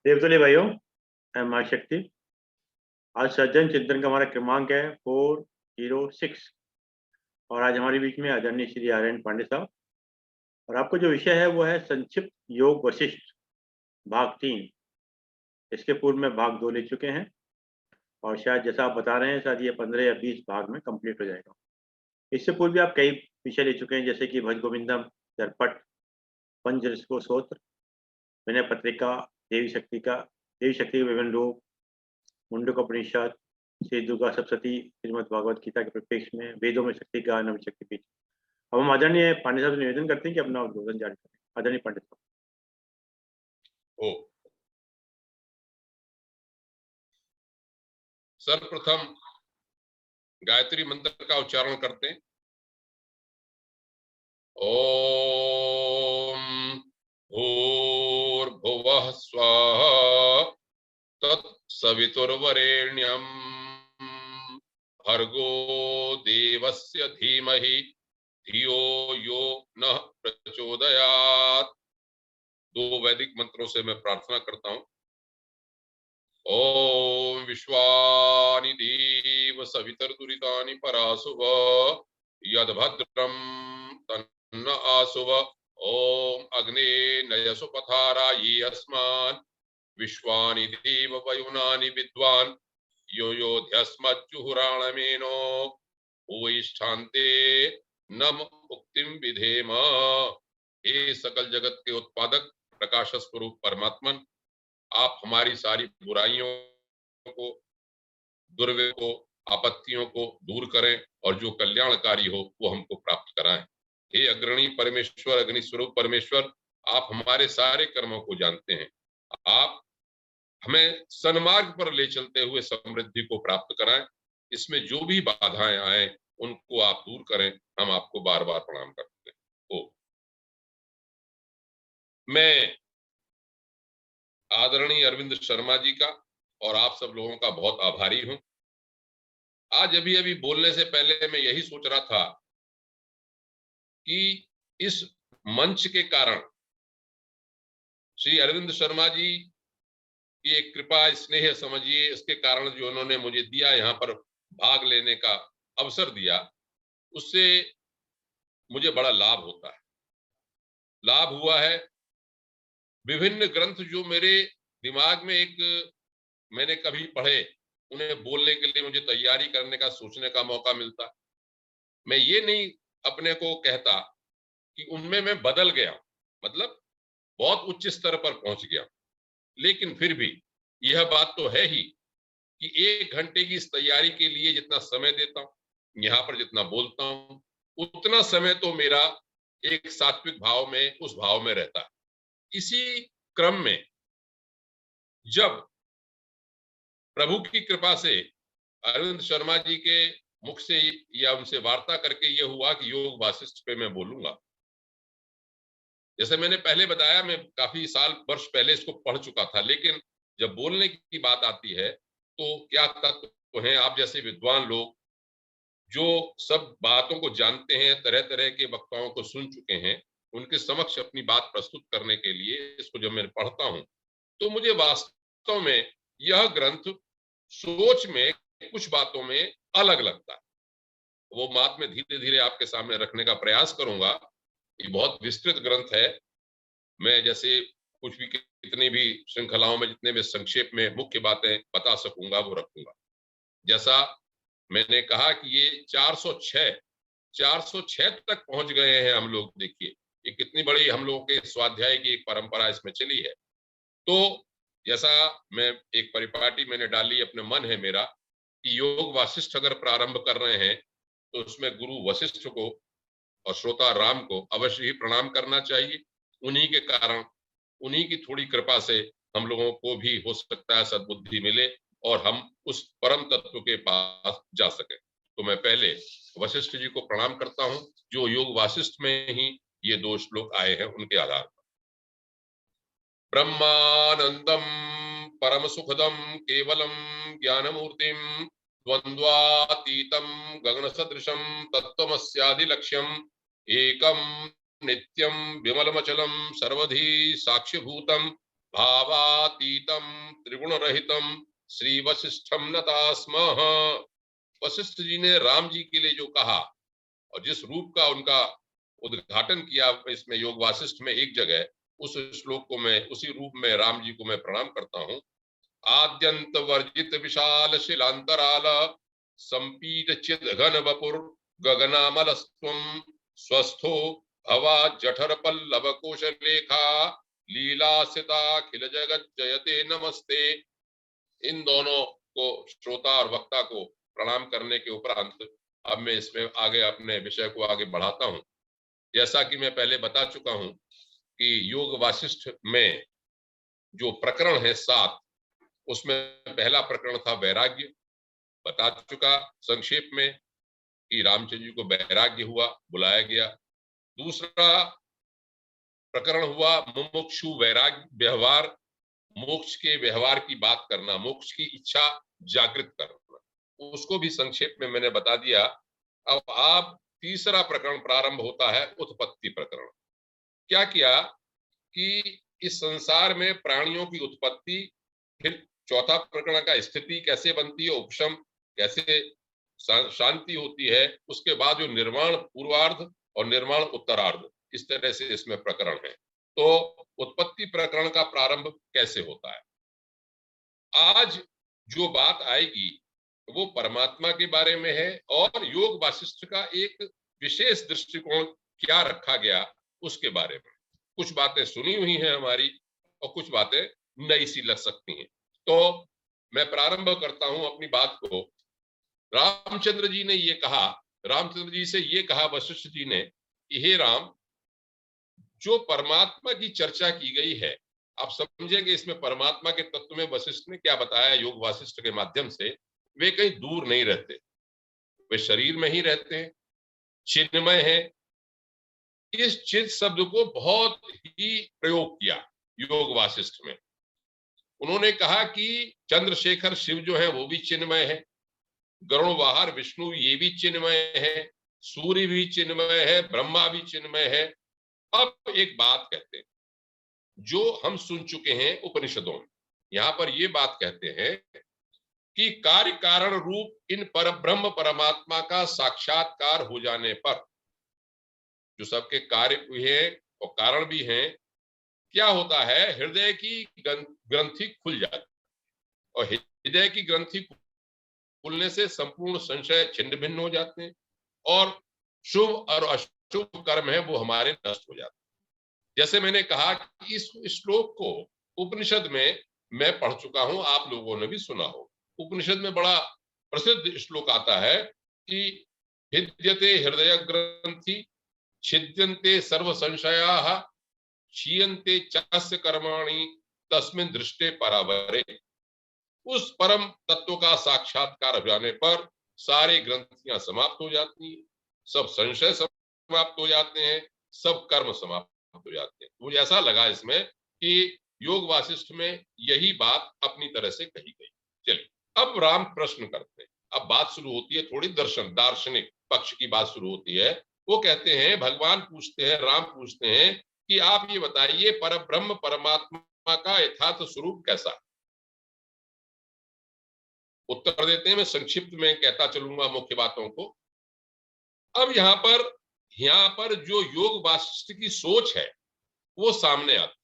देवतुल्य भाइयों, मैं माँ शक्ति। आज सज्जन चिंतन का हमारा क्रमांक है 406 और आज हमारे बीच में आदरणीय श्री आर्यन पांडे साहब। और आपको जो विषय है वो है संक्षिप्त योग वशिष्ठ भाग 3। इसके पूर्व में भाग 2 ले चुके हैं और शायद जैसा आप बता रहे हैं शायद ये 15 या 20 भाग में कंप्लीट हो जाएगा। इससे पूर्व भी आप कई विषय ले चुके हैं, जैसे कि भज गोविंदम, दर्पट, पंचरसको स्तोत्र, विनय पत्रिका, देवी शक्ति के विभिन्न रूप, मुंडकोपनिषद, श्री दुर्गा सप्तशती, श्रीमद् भागवत गीता के परिप्रेक्ष्य में, वेदों में शक्ति का नव शक्ति पीठ। अब हम आदरणीय पांडे साहब से निवेदन करते हैं कि अपना उद्बोधन जारी करें। आदरणीय पांडे साहब। सर्वप्रथम गायत्री मंत्र का उच्चारण करते हैं। ओम भूर्भुवः स्वः तत्सवितुर्वरेण्यं भर्गो देवस्य धीमहि धियो यो नः प्रचोदयात्। 2 वैदिक मंत्रों से मैं प्रार्थना करता हूं। ओम विश्वानि देव सवितर्दुरितानि परासुव यद्भद्रं तन्न आसुव। ओम अग्ने नयसु पथारायि अस्मान् विश्वानि देव वयुनानि विद्वान् यो योध्यस्मज्जुहुराणमेनो भूयिष्ठान्ते नम मुक्तिं विधेम। हे सकल जगत के उत्पादक प्रकाश स्वरूप परमात्मन, आप हमारी सारी बुराइयों को, दुर्व्यय को, आपत्तियों को दूर करें और जो कल्याणकारी हो वो हमको प्राप्त कराएं। हे अग्रणी परमेश्वर, अग्नि स्वरूप परमेश्वर, आप हमारे सारे कर्मों को जानते हैं। आप हमें सन्मार्ग पर ले चलते हुए समृद्धि को प्राप्त कराएं। इसमें जो भी बाधाएं आए उनको आप दूर करें। हम आपको बार बार प्रणाम करते हैं। मैं आदरणीय अरविंद शर्मा जी का और आप सब लोगों का बहुत आभारी हूं। आज अभी अभी बोलने से पहले मैं यही सोच रहा था कि इस मंच के कारण श्री अरविंद शर्मा जी की एक कृपा, स्नेह समझिए, इसके कारण जो उन्होंने मुझे दिया, यहाँ पर भाग लेने का अवसर दिया, उससे मुझे बड़ा लाभ होता है। लाभ हुआ है, विभिन्न ग्रंथ जो मेरे दिमाग में मैंने कभी पढ़े, उन्हें बोलने के लिए मुझे तैयारी करने का, सोचने का मौका मिलता। मैं ये नहीं अपने को कहता कि उनमें मैं बदल गया, मतलब बहुत उच्च स्तर पर पहुंच गया, लेकिन फिर भी यह बात तो है ही कि 1 घंटे की इस तैयारी के लिए जितना समय देता हूं, यहाँ पर जितना बोलता हूं, उतना समय तो मेरा एक सात्विक भाव में, उस भाव में रहता है। इसी क्रम में जब प्रभु की कृपा से अरविंद शर्मा जी के मुख से या उनसे वार्ता करके यह हुआ कि योग वासिष्ठ पे मैं बोलूंगा। जैसे मैंने पहले बताया, मैं काफी वर्ष पहले इसको पढ़ चुका था, लेकिन जब बोलने की बात आती है तो क्या तत्व हैं आप जैसे विद्वान लोग जो सब बातों को जानते हैं, तरह तरह के वक्ताओं को सुन चुके हैं, उनके समक्ष अपनी बात प्रस्तुत करने के लिए इसको जब मैं पढ़ता हूं तो मुझे वास्तव में यह ग्रंथ सोच में कुछ बातों में अलग लगता है। वो बात मैं धीरे धीरे आपके सामने रखने का प्रयास करूंगा। ये बहुत विस्तृत ग्रंथ है। मैं जैसे कुछ भी, कितनी भी श्रृंखलाओं में जितने में संक्षेप में मुख्य बातें बता सकूंगा वो रखूंगा। जैसा मैंने कहा कि ये 406 तक पहुंच गए हैं हम लोग। देखिए ये कितनी बड़ी हम लोगों के स्वाध्याय की एक परंपरा इसमें चली है। तो जैसा मैं एक परिपाटी मैंने डाली, अपने मन है मेरा कि योग वासिष्ठ अगर प्रारंभ कर रहे हैं तो उसमें गुरु वशिष्ठ को और श्रोता राम को अवश्य ही प्रणाम करना चाहिए। उन्हीं के कारण, उन्हीं की थोड़ी कृपा से हम लोगों को भी हो सकता है सद्बुद्धि मिले और हम उस परम तत्व के पास जा सके। तो मैं पहले वशिष्ठ जी को प्रणाम करता हूं, जो योग वासिष्ठ में ही ये 2 श्लोक आए हैं उनके आधार पर। ब्रह्मानंदम परम सुखदम केवलम ज्ञानमूर्तिम द्वंद्वातीतम गगन सदृशम तत्वमस्यादि लक्ष्यम एकम नित्यम विमलमचलम सर्वधी साक्ष्यभूतम भावातीतम त्रिगुण रहितम श्री वशिष्ठम नता स्म। वशिष्ठ जी ने राम जी के लिए जो कहा और जिस रूप का उनका उद्घाटन किया इसमें योग वासिष्ठ में एक जगह, उस श्लोक को मैं उसी रूप में राम जी को मैं प्रणाम करता हूँ। आद्यंत वर्जित विशाल शिलांतराल संपीड चिद घन वपुर गगनामलस्त्वं स्वस्थो भवा जठर पल्लव कोश लेखा लीला सिता खिल जगत जयते नमस्ते। इन दोनों को, श्रोता और वक्ता को प्रणाम करने के उपरांत अब मैं इसमें आगे अपने विषय को आगे बढ़ाता हूं। जैसा कि मैं पहले बता चुका हूं कि योग वासिष्ठ में जो प्रकरण है 7, उसमें पहला प्रकरण था वैराग्य। बता चुका संक्षेप में कि रामचंद्र जी को वैराग्य हुआ, बुलाया गया। दूसरा प्रकरण हुआ मुमुक्षु वैराग्य, व्यवहार, मोक्ष के व्यवहार की बात करना, मोक्ष की इच्छा जागृत करना, उसको भी संक्षेप में मैंने बता दिया। अब आप तीसरा प्रकरण प्रारंभ होता है उत्पत्ति प्रकरण। क्या किया कि इस संसार में प्राणियों की उत्पत्ति, फिर चौथा प्रकरण का स्थिति कैसे बनती है, उपशम कैसे शांति होती है, उसके बाद जो निर्माण पूर्वार्ध और निर्माण उत्तरार्ध, इस तरह से इसमें प्रकरण है। तो उत्पत्ति प्रकरण का प्रारंभ कैसे होता है। आज जो बात आएगी वो परमात्मा के बारे में है और योग वासिष्ठ का एक विशेष दृष्टिकोण क्या रखा गया उसके बारे में। कुछ बातें सुनी हुई हैं हमारी और कुछ बातें नई सी लग सकती हैं। तो मैं प्रारंभ करता हूं अपनी बात को। रामचंद्र जी ने ये कहा, रामचंद्र जी से ये कहा वशिष्ठ जी ने कि हे राम, जो परमात्मा की चर्चा की गई है, आप समझेंगे इसमें परमात्मा के तत्व में वशिष्ठ ने क्या बताया योग वासिष्ठ के माध्यम से। वे कहीं दूर नहीं रहते, वे शरीर में ही रहते हैं, चिन्मय है। इस चित शब्द को बहुत ही प्रयोग किया योग वासिष्ठ में। उन्होंने कहा कि चंद्रशेखर शिव जो है वो भी चिन्मय है, गरुड़वाहन विष्णु ये भी चिन्मय है, सूर्य भी चिन्मय है, ब्रह्मा भी चिन्मय है। अब एक बात कहते हैं जो हम सुन चुके हैं उपनिषदों में, यहां पर ये बात कहते हैं कि कार्य कारण रूप इन पर ब्रह्म परमात्मा का साक्षात्कार हो जाने पर, जो सबके कार्य भी है और कारण भी हैं, क्या होता है, हृदय की ग्रंथि खुल जाती और हृदय की ग्रंथि खुलने से संपूर्ण संशय छिन्न भिन्न हो जाते हैं और शुभ और अशुभ कर्म है वो हमारे नष्ट हो जाते हैं। जैसे मैंने कहा कि इस श्लोक को उपनिषद में मैं पढ़ चुका हूं, आप लोगों ने भी सुना हो। उपनिषद में बड़ा प्रसिद्ध श्लोक आता है कि भिद्यते हृदय ग्रंथि छिद्यन्ते सर्व संशयाः क्षीयन्ते चास्य कर्माणि तस्मिन् दृष्टे परावरे। उस परम तत्व का साक्षात्कार हो जाने पर सारी ग्रंथियां समाप्त हो जाती हैं, सब संशय समाप्त हो जाते हैं, सब कर्म समाप्त हो जाते हैं। मुझे ऐसा लगा इसमें कि योग वासिष्ठ में यही बात अपनी तरह से कही गई। चलिए अब राम प्रश्न करते हैं। अब बात शुरू होती है, थोड़ी दार्शनिक पक्ष की बात शुरू होती है। वो कहते हैं, भगवान पूछते हैं, राम पूछते हैं कि आप ये बताइए पर ब्रह्म परमात्मा का यथार्थ स्वरूप कैसा है। उत्तर देते हैं, मैं संक्षिप्त में कहता चलूंगा मुख्य बातों को। अब यहाँ पर जो योग वासिष्ठ की सोच है वो सामने आती,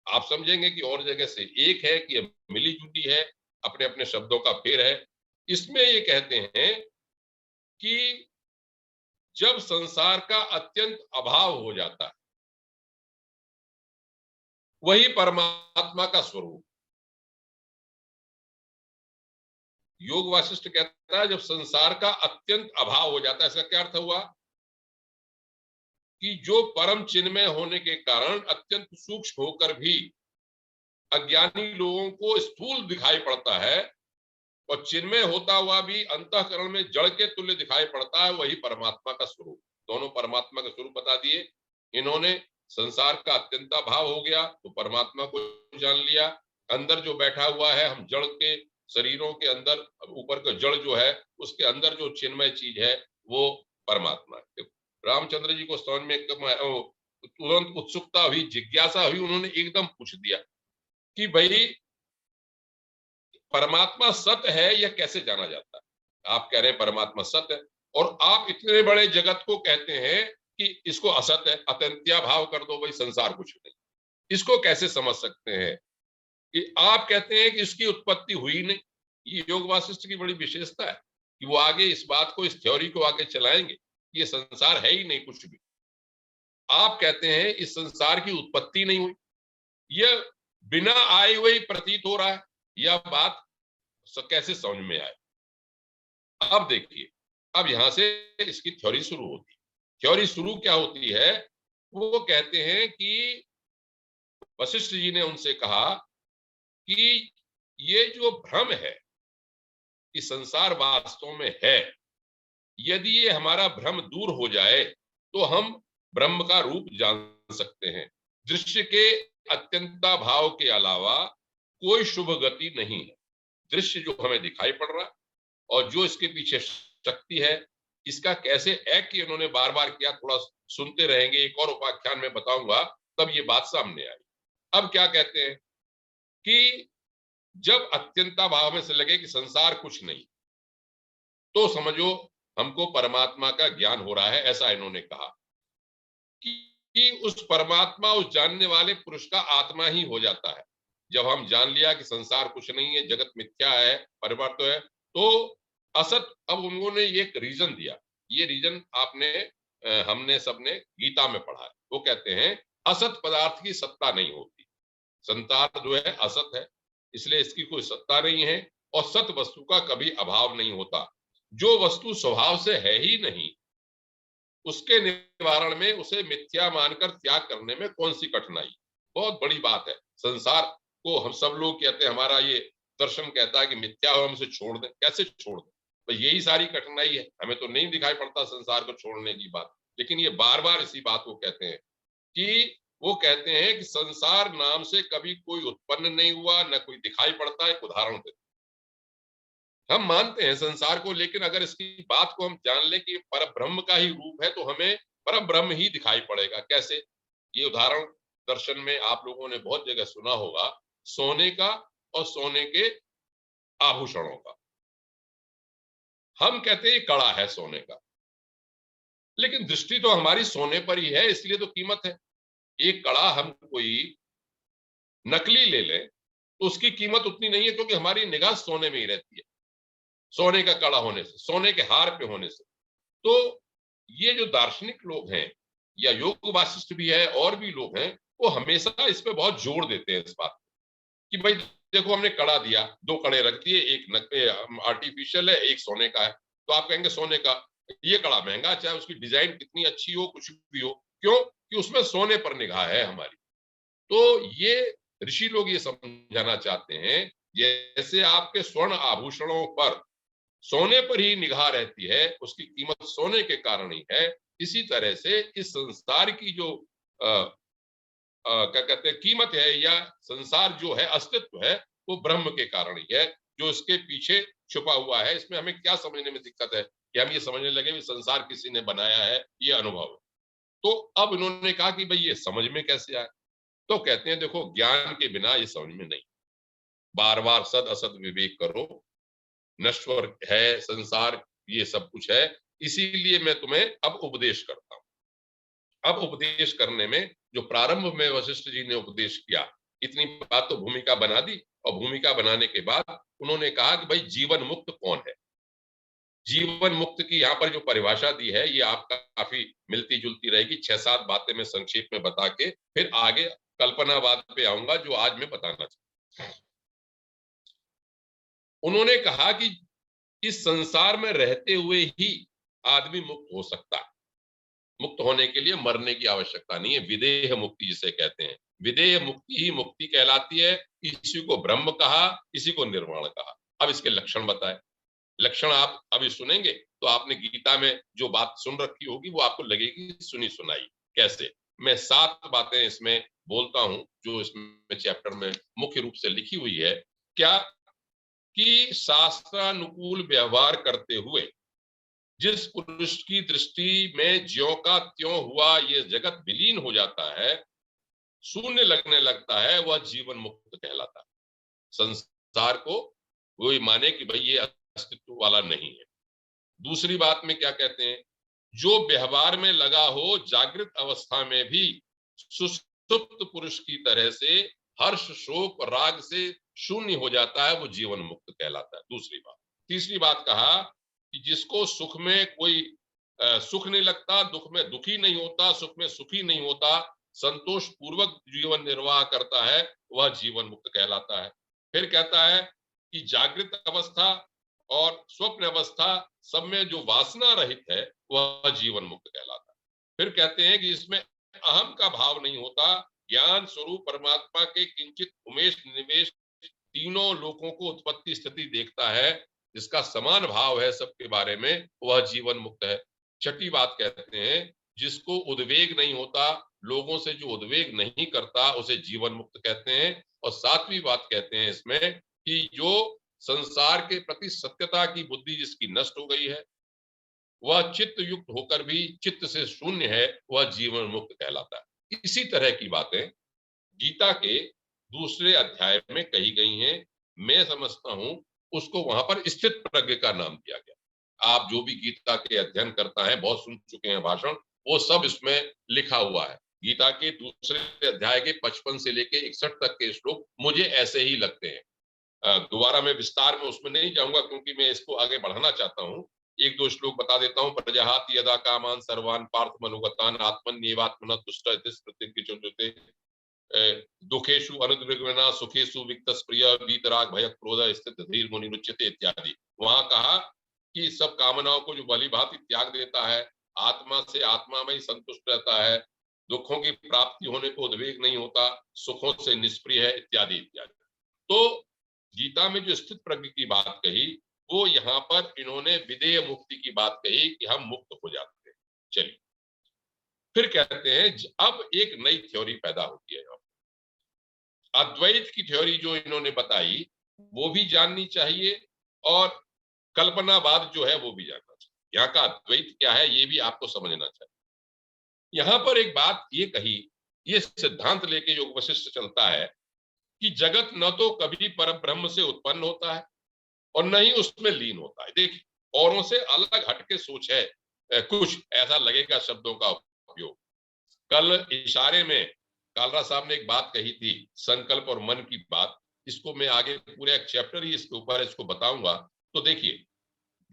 आप समझेंगे कि और जगह से एक है कि मिली जुली है, अपने अपने शब्दों का फेर है। इसमें ये कहते हैं कि जब संसार का अत्यंत अभाव हो जाता है वही परमात्मा का स्वरूप। योग वासिष्ठ कहता है जब संसार का अत्यंत अभाव हो जाता है, इसका क्या अर्थ हुआ कि जो परम चिन्मय होने के कारण अत्यंत सूक्ष्म होकर भी अज्ञानी लोगों को स्थूल दिखाई पड़ता है और चिन्मय होता हुआ भी अंतःकरण में जड़ के तुल्य दिखाई पड़ता है, वही परमात्मा का स्वरूप। दोनों परमात्मा का स्वरूप बता दिए इन्होंने। संसार का अत्यंत अभाव हो गया तो परमात्मा को जान लिया। अंदर जो बैठा हुआ है, हम जड़ के शरीरों के अंदर, ऊपर का जड़ जो है उसके अंदर जो चिन्मय चीज है वो परमात्मा है। रामचंद्र जी को समझ में तुरंत उत्सुकता हुई, जिज्ञासा हुई, उन्होंने एकदम पूछ दिया कि भाई परमात्मा सत्य है यह कैसे जाना जाता है। आप कह रहे हैं परमात्मा सत्य है और आप इतने बड़े जगत को कहते हैं कि इसको असत्य है, अतंत्या भाव कर दो भाई, संसार कुछ नहीं। इसको कैसे समझ सकते हैं कि आप कहते हैं कि इसकी उत्पत्ति हुई नहीं। ये योग वासिष्ठ की बड़ी विशेषता है कि वो आगे इस बात को, इस थ्योरी को आगे चलाएंगे, ये संसार है ही नहीं कुछ भी। आप कहते हैं इस संसार की उत्पत्ति नहीं हुई, यह बिना आए हुए ही प्रतीत हो रहा है। यह बात कैसे समझ में आए। अब देखिए, अब यहां से इसकी थ्योरी शुरू होती है। थ्योरी शुरू क्या होती है, वो कहते हैं कि वशिष्ठ जी ने उनसे कहा कि ये जो भ्रम है कि संसार वास्तव में है, यदि ये हमारा भ्रम दूर हो जाए तो हम ब्रह्म का रूप जान सकते हैं। दृश्य के अत्यंता भाव के अलावा कोई शुभ गति नहीं है। दृश्य जो हमें दिखाई पड़ रहा है और जो इसके पीछे शक्ति है, इसका कैसे ऐक्य इन्होंने बार बार किया, थोड़ा सुनते रहेंगे, एक और उपाख्यान में बताऊंगा, तब ये बात सामने आई। अब क्या कहते हैं कि जब अत्यंता भाव में से लगे कि संसार कुछ नहीं, तो समझो हमको परमात्मा का ज्ञान हो रहा है, ऐसा इन्होंने कहा कि उस परमात्मा, उस जानने वाले पुरुष का आत्मा ही हो जाता है। जब हम जान लिया कि संसार कुछ नहीं है, जगत मिथ्या है, परिवर्त है, तो असत, अब उन्होंने एक रीजन दिया। ये रीजन आपने हमने सबने गीता में पढ़ा है। वो कहते हैं असत पदार्थ की सत्ता नहीं होती, संसार जो है असत है, इसलिए इसकी कोई सत्ता नहीं है, और सत वस्तु का कभी अभाव नहीं होता। जो वस्तु स्वभाव से है ही नहीं, उसके निवारण में उसे मिथ्या मानकर त्याग करने में कौन सी कठिनाई। बहुत बड़ी बात है। संसार को हम सब लोग कहते हैं, हमारा ये दर्शन कहता है कि मिथ्या हो, हम इसे छोड़ दें। कैसे छोड़ दें, तो यही सारी कठिनाई है। हमें तो नहीं दिखाई पड़ता संसार को छोड़ने की बात, लेकिन ये बार बार इसी बात को कहते हैं कि वो कहते हैं कि संसार नाम से कभी कोई उत्पन्न नहीं हुआ, न कोई दिखाई पड़ता है। एक उदाहरण देते, हम मानते हैं संसार को, लेकिन अगर इसकी बात को हम जान लें कि पर ब्रह्म का ही रूप है, तो हमें पर ब्रह्म ही दिखाई पड़ेगा। कैसे, ये उदाहरण दर्शन में आप लोगों ने बहुत जगह सुना होगा, सोने का और सोने के आभूषणों का। हम कहते हैं कड़ा है सोने का, लेकिन दृष्टि तो हमारी सोने पर ही है, इसलिए तो कीमत है। एक कड़ा हम कोई नकली ले लें तो उसकी कीमत उतनी नहीं है, क्योंकि हमारी निगाह सोने में ही रहती है, सोने का कड़ा होने से, सोने के हार पे होने से। तो ये जो दार्शनिक लोग हैं, या योग वासिष्ठ भी है और भी लोग हैं, वो हमेशा इस पे बहुत जोर देते हैं, इस बात कि भाई देखो हमने कड़ा दिया, दो कड़े रख दिए, एक आर्टिफिशियल है, एक सोने का है। तो आप कहेंगे सोने का ये कड़ा महंगा, चाहे उसकी डिजाइन कितनी अच्छी हो, कुछ भी हो, क्यों कि उसमें सोने पर निगाह है हमारी। तो ये ऋषि लोग ये समझाना चाहते हैं, जैसे आपके स्वर्ण आभूषणों पर सोने पर ही निगाह रहती है, उसकी कीमत सोने के कारण ही है, इसी तरह से इस संसार की जो क्या कहते हैं कीमत है, या संसार जो है, अस्तित्व है, वो ब्रह्म के कारण ही है। जो इसके पीछे छुपा हुआ है, इसमें हमें क्या समझने में दिक्कत है कि हम ये समझने लगे कि संसार किसी ने बनाया है, ये अनुभव है। तो अब इन्होंने कहा कि भाई ये समझ में कैसे आए, तो कहते हैं देखो ज्ञान के बिना ये समझ में नहीं। बार बार सद असद विवेक करो, नश्वर है संसार, ये सब कुछ है, इसीलिए मैं तुम्हें अब उपदेश करता हूं। अब उपदेश करने में जो प्रारंभ में वशिष्ठ जी ने उपदेश किया, इतनी बात तो भूमिका बना दी, और भूमिका बनाने के बाद उन्होंने कहा कि भाई जीवन मुक्त कौन है। जीवन मुक्त की यहाँ पर जो परिभाषा दी है, ये आपका काफी मिलती जुलती रहेगी। 6-7 बातें मैं संक्षेप में बता के फिर आगे कल्पनावाद पे आऊंगा, जो आज मैं बताना चाहता। उन्होंने कहा कि इस संसार में रहते हुए ही आदमी मुक्त हो सकता है। मुक्त होने के लिए मरने की आवश्यकता नहीं है, विदेह मुक्ति जिसे कहते हैं। विदेह मुक्ति ही मुक्ति कहलाती है। इसी को ब्रह्म कहा, इसी को निर्वाण कहा। अब इसके लक्षण बताए। लक्षण आप अभी सुनेंगे तो आपने गीता में जो बात सुन रखी होगी वो आपको लगेगी सुनी सुनाई। कैसे, मैं 7 बातें इसमें बोलता हूं जो इसमें चैप्टर में मुख्य रूप से लिखी हुई है। क्या कि शास्त्रानुकूल व्यवहार करते हुए जिस पुरुष की दृष्टि में ज्यों का त्यों हुआ ये जगत विलीन हो जाता है, शून्य लगने लगता है वह जीवन मुक्त कहलाता है। संसार को वही माने कि भाई ये अस्तित्व वाला नहीं है। दूसरी बात में क्या कहते हैं, जो व्यवहार में लगा हो जागृत अवस्था में भी सुषुप्त पुरुष की तरह से हर्ष शोक राग से शून्य हो जाता है, वो जीवन मुक्त कहलाता है। दूसरी बात। तीसरी बात कहा कि जिसको सुख में कोई सुख नहीं लगता, दुख में दुखी नहीं होता, सुख में सुखी नहीं होता, संतोष पूर्वक जीवन निर्वाह करता है, वह जीवन मुक्त कहलाता है। फिर कहता है कि जागृत अवस्था और स्वप्न अवस्था सब में जो वासना रहित है वह जीवन मुक्त कहलाता है। फिर कहते हैं कि इसमें अहम का भाव नहीं होता, ज्ञान स्वरूप परमात्मा के किंचित उमेश निवेश तीनों लोकों को उत्पत्ति स्थिति देखता है, जिसका समान भाव है सबके बारे में, वह जीवन मुक्त है। छठी बात कहते हैं जिसको उद्वेग नहीं होता, लोगों से जो उद्वेग नहीं करता, उसे जीवन मुक्त कहते हैं। और सातवीं बात कहते हैं इसमें कि जो संसार के प्रति सत्यता की बुद्धि जिसकी नष्ट हो गई है, वह चित्त युक्त होकर भी चित्त से शून्य है, वह जीवन मुक्त कहलाता है। इसी तरह की बातें गीता के दूसरे अध्याय में कही गई हैं। मैं समझता हूं उसको वहां पर स्थित प्रज्ञ का नाम दिया गया। आप जो भी गीता के अध्ययन करता है, बहुत सुन चुके हैं भाषण, वो सब इसमें लिखा हुआ है। गीता के दूसरे अध्याय के 55 से लेके 61 तक के श्लोक मुझे ऐसे ही लगते हैं। दोबारा मैं विस्तार में उसमें नहीं जाऊंगा क्योंकि मैं इसको आगे बढ़ाना चाहता हूं। एक दो श्लोक बता देता हूं। प्रजहाति यदा कामान सर्वान पार्थ मनोगतान आत्मन्येवात्मना तुष्ट प्रतिज्ञ दुखेषु अनुद्विग्ना सुखेषु विक्तस् प्रिय वीतराग भय क्रोध स्थित धीर मुनि रुच्यते इत्यादि। वहां कहा कि सब कामनाओं को जो भली भांति त्याग देता है, आत्मा से आत्मा में ही संतुष्ट रहता है, दुखों की प्राप्ति होने को उद्वेग नहीं होता, सुखों से निष्प्रिय है, इत्यादि इत्यादि। तो गीता में जो स्थित प्रज्ञ की बात कही, वो यहाँ पर इन्होंने विदेह मुक्ति की बात कही कि हम मुक्त हो जाते हैं। चलिए फिर कहते हैं अब एक नई थ्योरी पैदा होती है। अद्वैत की थ्योरी जो इन्होंने बताई वो भी जाननी चाहिए और कल्पनावाद जो है वो भी जानना चाहिए। यहाँ का अद्वैत क्या है ये भी आपको समझना चाहिए। यहाँ पर एक बात ये कही, ये सिद्धांत लेके योग वशिष्ठ चलता है कि जगत न तो कभी परब्रह्म से उत्पन्न होता है और न ही उसमें लीन होता है। देखिए औरों से अलग हटके सोच है, कुछ ऐसा लगेगा शब्दों का उपयोग। कल इशारे में कालरा साहब ने एक बात कही थी, संकल्प और मन की बात। इसको मैं आगे पूरा एक चैप्टर ही इसके ऊपर इसको बताऊंगा। तो देखिए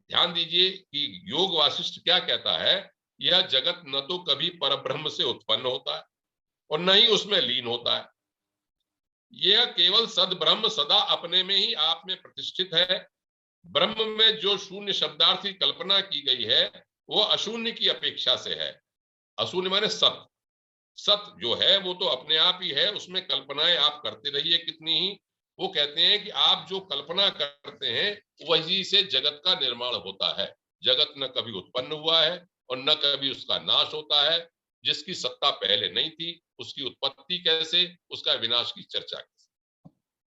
ध्यान दीजिए कि योग वासिष्ठ क्या कहता है, यह जगत न तो कभी परब्रह्म से उत्पन्न होता है और न ही उसमें लीन होता है। यह केवल सद ब्रह्म सदा अपने में ही आप में प्रतिष्ठित है। ब्रह्म में जो शून्य शब्दार्थ की कल्पना की गई है वो अशून्य की अपेक्षा से है। अशून्य माने सत। सत जो है वो तो अपने आप ही है, उसमें कल्पनाएं आप करते रहिए कितनी ही। वो कहते हैं कि आप जो कल्पना करते हैं वही से जगत का निर्माण होता है। जगत न कभी उत्पन्न हुआ है और न कभी उसका नाश होता है। जिसकी सत्ता पहले नहीं थी उसकी उत्पत्ति कैसे, उसका विनाश की चर्चा कैसे।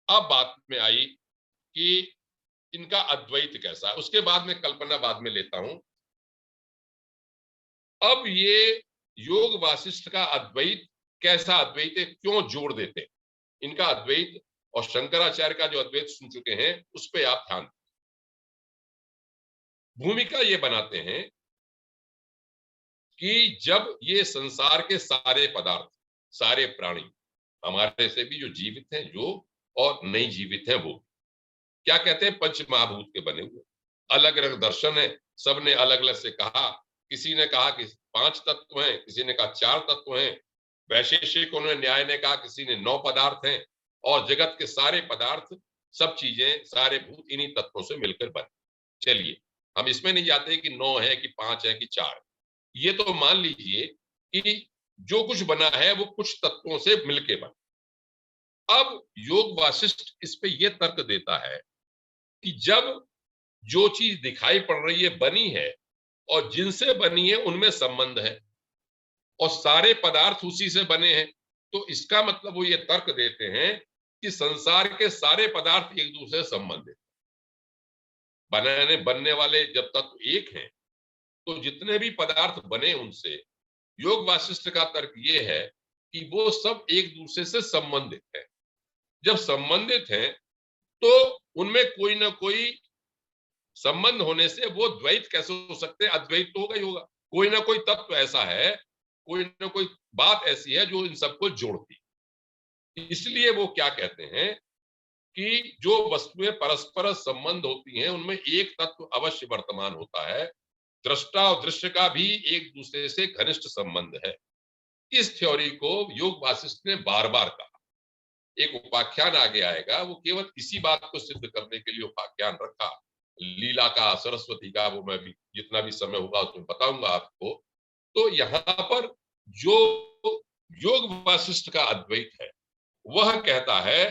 अब बात में आई कि इनका अद्वैत कैसा है, उसके बाद में कल्पना बाद में लेता हूं। अब ये योग वासिष्ठ का अद्वैत कैसा अद्वैत है, क्यों जोड़ देते हैं। इनका अद्वैत और शंकराचार्य का जो अद्वैत सुन चुके हैं उस पर आप ध्यान दें। भूमिका ये बनाते हैं कि जब ये संसार के सारे पदार्थ, सारे प्राणी, हमारे से भी जो जीवित हैं जो और नहीं जीवित हैं वो, क्या कहते हैं, पंच महाभूत के बने हुए। अलग अलग दर्शन है, सबने अलग अलग से कहा। किसी ने कहा कि 5 तत्व हैं, किसी ने कहा 4 तत्व हैं। वैशेषिकों ने, न्याय ने कहा किसी ने 9 पदार्थ हैं। और जगत के सारे पदार्थ, सब चीजें, सारे भूत इन्हीं तत्वों से मिलकर बने। चलिए हम इसमें नहीं जाते कि 9 है कि 5 है कि 4। ये तो मान लीजिए कि जो कुछ बना है वो कुछ तत्वों से मिलके बना। अब योग वासिष्ठ इस पे ये तर्क देता है कि जब जो चीज दिखाई पड़ रही है बनी है और जिनसे बनी है उनमें संबंध है और सारे पदार्थ उसी से बने हैं, तो इसका मतलब वो ये तर्क देते हैं कि संसार के सारे पदार्थ एक दूसरे से संबंधित। बनने वाले जब तत्व एक हैं तो जितने भी पदार्थ बने उनसे, योग वासिष्ठ का तर्क ये है कि वो सब एक दूसरे से संबंधित है। जब संबंधित हैं तो उनमें कोई ना कोई संबंध होने से वो द्वैत कैसे हो सकते हैं? अद्वैत तो होगा ही होगा। कोई ना कोई तत्व ऐसा है, कोई ना कोई बात ऐसी है जो इन सबको जोड़ती है। इसलिए वो क्या कहते हैं कि जो वस्तुएं परस्पर संबंध होती हैं उनमें एक तत्व अवश्य वर्तमान होता है। दृष्टा और दृश्य का भी एक दूसरे से घनिष्ठ संबंध है। इस थ्योरी को योग वासिष्ठ ने बार बार कहा। एक उपाख्यान आगे आएगा, वो केवल इसी बात को सिद्ध करने के लिए उपाख्यान रखा। लीला का, सरस्वती का, वो मैं भी जितना भी समय होगा उसमें बताऊंगा आपको। तो यहाँ पर जो योग वासिष्ठ का अद्वैत है वह कहता है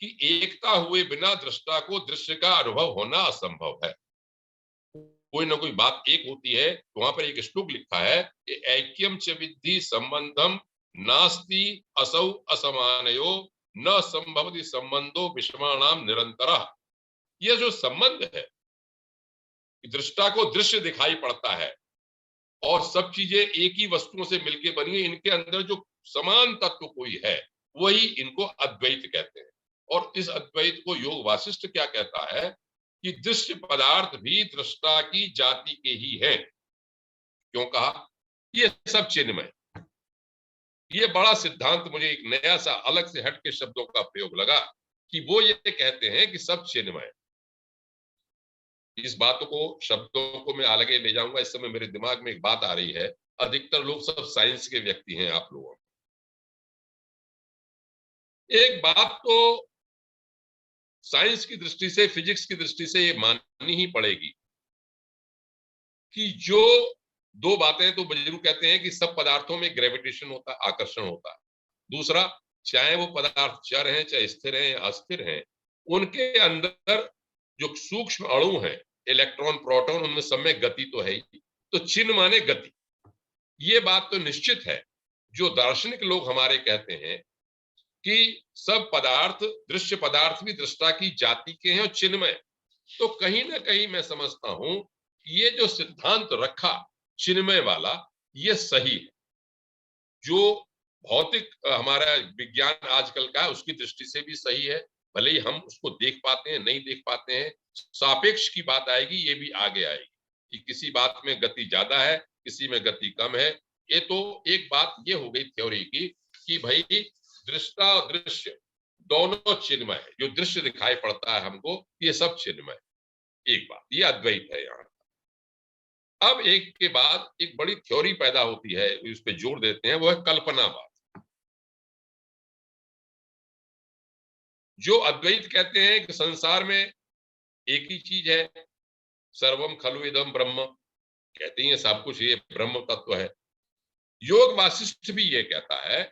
कि एकता हुए बिना दृष्टा को दृश्य का अनुभव होना असंभव है। कोई ना कोई बात एक होती है। तो वहां पर एक श्लोक लिखा है कि ऐक्यम च विद्धि संबंधम नास्ति असौ असमानयो न संभवति संबंधो विषमाणाम निरंतरः। यह जो संबंध है, दृष्टा को दृश्य दिखाई पड़ता है और सब चीजें एक ही वस्तुओं से मिलकर बनी है, इनके अंदर जो समान तत्व कोई है वही इनको अद्वैत कहते हैं। और इस अद्वैत को योग वासिष्ठ क्या कहता है कि दृश्य पदार्थ भी दृष्टा की जाति के ही हैं। क्यों कहा? ये सब चिन्मय। ये बड़ा सिद्धांत मुझे एक नया सा अलग से हट के शब्दों का प्रयोग लगा कि वो ये कहते हैं कि सब चिन्मय। इस बात को, शब्दों को मैं आगे ले जाऊंगा। इस समय मेरे दिमाग में एक बात आ रही है। अधिकतर लोग सब साइंस के व्यक्ति हैं आप लोगों। एक बात तो साइंस की दृष्टि से, फिजिक्स की दृष्टि से ये माननी ही पड़ेगी कि जो दो बातें तो जरूर कहते हैं कि सब पदार्थों में ग्रेविटेशन होता है, आकर्षण होता है। दूसरा, चाहे वो पदार्थ चर हैं, चाहे स्थिर हैं या अस्थिर हैं, उनके अंदर जो सूक्ष्म अणु हैं, इलेक्ट्रॉन, प्रोटॉन, उनमें सब में गति तो है ही। तो चिन्ह माने गति। ये बात तो निश्चित है। जो दार्शनिक लोग हमारे कहते हैं कि सब पदार्थ, दृश्य पदार्थ भी दृष्टा की जाति के हैं और चिन्मय, तो कहीं ना कहीं मैं समझता हूं ये जो सिद्धांत रखा चिन्मय वाला, ये सही है। जो भौतिक हमारा विज्ञान आजकल का है उसकी दृष्टि से भी सही है। भले ही हम उसको देख पाते हैं, नहीं देख पाते हैं, सापेक्ष की बात आएगी, ये भी आगे आएगी कि किसी बात में गति ज्यादा है, किसी में गति कम है। ये तो एक बात ये हो गई थ्योरी की कि भाई दृष्टा और दृश्य दोनों चिन्मय है। जो दृश्य दिखाई पड़ता है हमको, ये सब चिन्मय। एक बात ये अद्वैत है यहाँ। अब एक के बाद एक बड़ी थ्योरी पैदा होती है, उस पर जोर देते हैं, वो है कल्पनावाद। जो अद्वैत कहते हैं कि संसार में एक ही चीज है, सर्वम खलु इदम ब्रह्म, कहते हैं सब कुछ ये ब्रह्म तत्व है। योग वासिष्ठ भी ये कहता है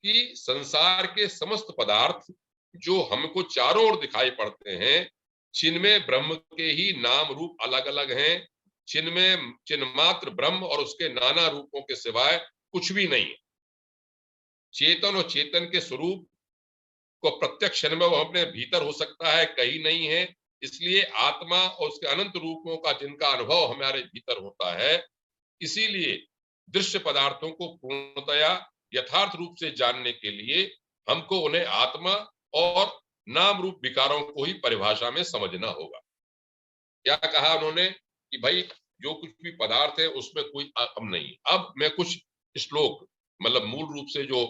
कि संसार के समस्त पदार्थ जो हमको चारों ओर दिखाई पड़ते हैं, जिनमें ब्रह्म के ही नाम रूप अलग अलग हैं, जिनमें चिन्मात्र ब्रह्म और उसके नाना रूपों के सिवाय कुछ भी नहीं है। चेतन और चेतन के स्वरूप को प्रत्यक्ष क्षण में वो अपने भीतर हो सकता है, कहीं नहीं है। इसलिए आत्मा और उसके अनंत रूपों का जिनका अनुभव हमारे भीतर होता है, इसीलिए दृश्य पदार्थों को पूर्णतया यथार्थ रूप से जानने के लिए हमको उन्हें आत्मा और नाम रूप विकारों को ही परिभाषा में समझना होगा। क्या कहा उन्होंने कि भाई जो कुछ भी पदार्थ है उसमें कोई अब नहीं। अब मैं कुछ श्लोक, मतलब मूल रूप से जो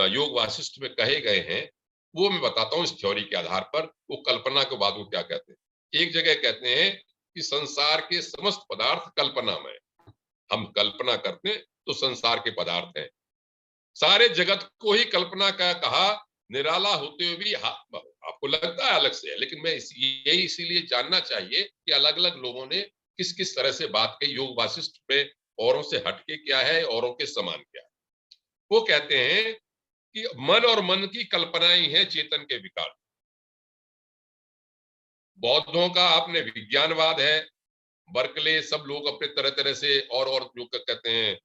योग वासिष्ठ में कहे गए हैं वो मैं बताता हूं इस थ्योरी के आधार पर। वो कल्पना के बाद वो क्या कहते हैं। एक जगह कहते हैं कि संसार के समस्त पदार्थ कल्पनामय। हम कल्पना करते हैं तो संसार के पदार्थ हैं। सारे जगत को ही कल्पना का कहा, निराला होते हुए भी आपको लगता है अलग से है, लेकिन मैं यही इसीलिए जानना चाहिए कि अलग अलग लोगों ने किस किस तरह से बात कही। योग वासिष्ठ पे औरों से हटके क्या है, औरों के समान क्या है। वो कहते हैं कि मन और मन की कल्पनाएं हैं चेतन के विकार। बौद्धों का आपने विज्ञानवाद है, बर्कले, सब लोग अपने तरह तरह से, और जो कहते हैं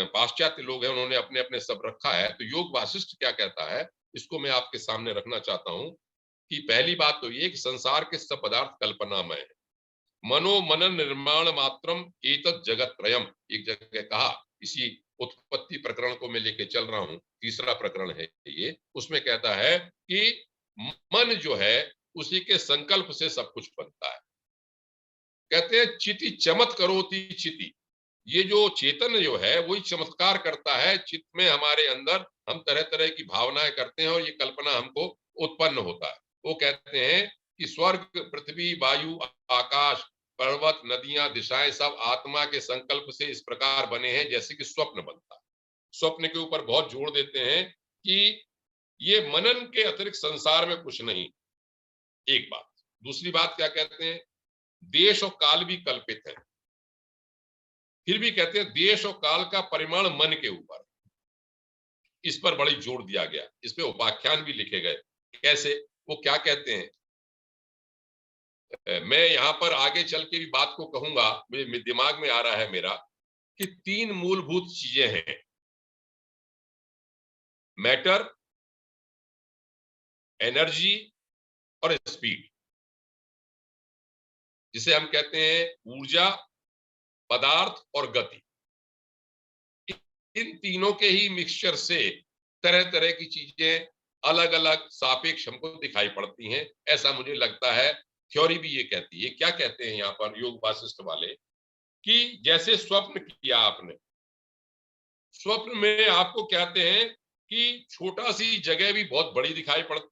पाश्चात्य लोग हैं, उन्होंने अपने अपने सब रखा है। तो योग वासिष्ठ क्या कहता है, इसको मैं आपके सामने रखना चाहता हूं कि पहली बात तो ये कि संसार के सब पदार्थ कल्पनामय है। मनो मनन निर्माण मात्रम एतत् जगत त्रयम, एक जगह कहा इसी उत्पत्ति प्रकरण को मैं लेके चल रहा हूं, तीसरा प्रकरण है ये, उसमें कहता है कि मन जो है उसी के संकल्प से सब कुछ बनता है। कहते हैं चिति चमत करोति चिति, ये जो चेतन जो है वही चमत्कार करता है चित्त में, हमारे अंदर हम तरह तरह की भावनाएं करते हैं और ये कल्पना हमको उत्पन्न होता है। वो कहते हैं कि स्वर्ग, पृथ्वी, वायु, आकाश, पर्वत, नदियां, दिशाएं सब आत्मा के संकल्प से इस प्रकार बने हैं जैसे कि स्वप्न बनता है। स्वप्न के ऊपर बहुत जोर देते हैं कि ये मनन के अतिरिक्त संसार में कुछ नहीं, एक बात। दूसरी बात क्या कहते हैं, देश और काल भी कल्पित है, फिर भी कहते हैं देश और काल का परिमाण मन के ऊपर, इस पर बड़ी जोर दिया गया, इस पे उपाख्यान भी लिखे गए। कैसे, वो क्या कहते हैं, मैं यहां पर आगे चल के भी बात को कहूंगा, मेरे दिमाग में आ रहा है मेरा कि तीन मूलभूत चीजें हैं, मैटर, एनर्जी और स्पीड, जिसे हम कहते हैं ऊर्जा, पदार्थ और गति। इन तीनों के ही मिक्सचर से तरह तरह की चीजें अलग अलग सापेक्ष हमको दिखाई पड़ती हैं, ऐसा मुझे लगता है। थ्योरी भी ये कहती है। क्या कहते हैं यहाँ पर योग वासिष्ठ वाले, कि जैसे स्वप्न किया आपने, स्वप्न में आपको कहते हैं कि छोटा सी जगह भी बहुत बड़ी दिखाई पड़ती,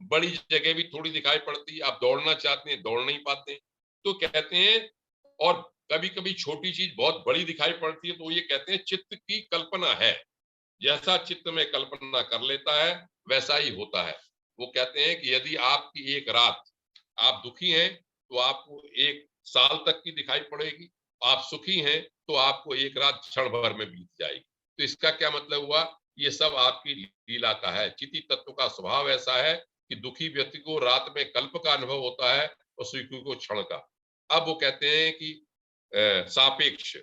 बड़ी जगह भी थोड़ी दिखाई पड़ती, आप दौड़ना चाहते हैं दौड़ नहीं पाते, तो कहते हैं, और कभी कभी छोटी चीज बहुत बड़ी दिखाई पड़ती है, तो ये कहते हैं चित्त की कल्पना है, जैसा चित्त में कल्पना कर लेता है वैसा ही होता है। वो कहते हैं कि यदि आपकी एक रात, आप दुखी हैं तो आपको एक साल तक की दिखाई पड़ेगी, आप सुखी हैं तो आपको एक रात क्षण भर में बीत जाएगी। तो इसका क्या मतलब हुआ, ये सब आपकी लीला का है। चिति तत्व का स्वभाव ऐसा है कि दुखी व्यक्ति को रात में कल्प का अनुभव होता है और सुखी को क्षण का। अब वो कहते हैं कि सापेक्ष,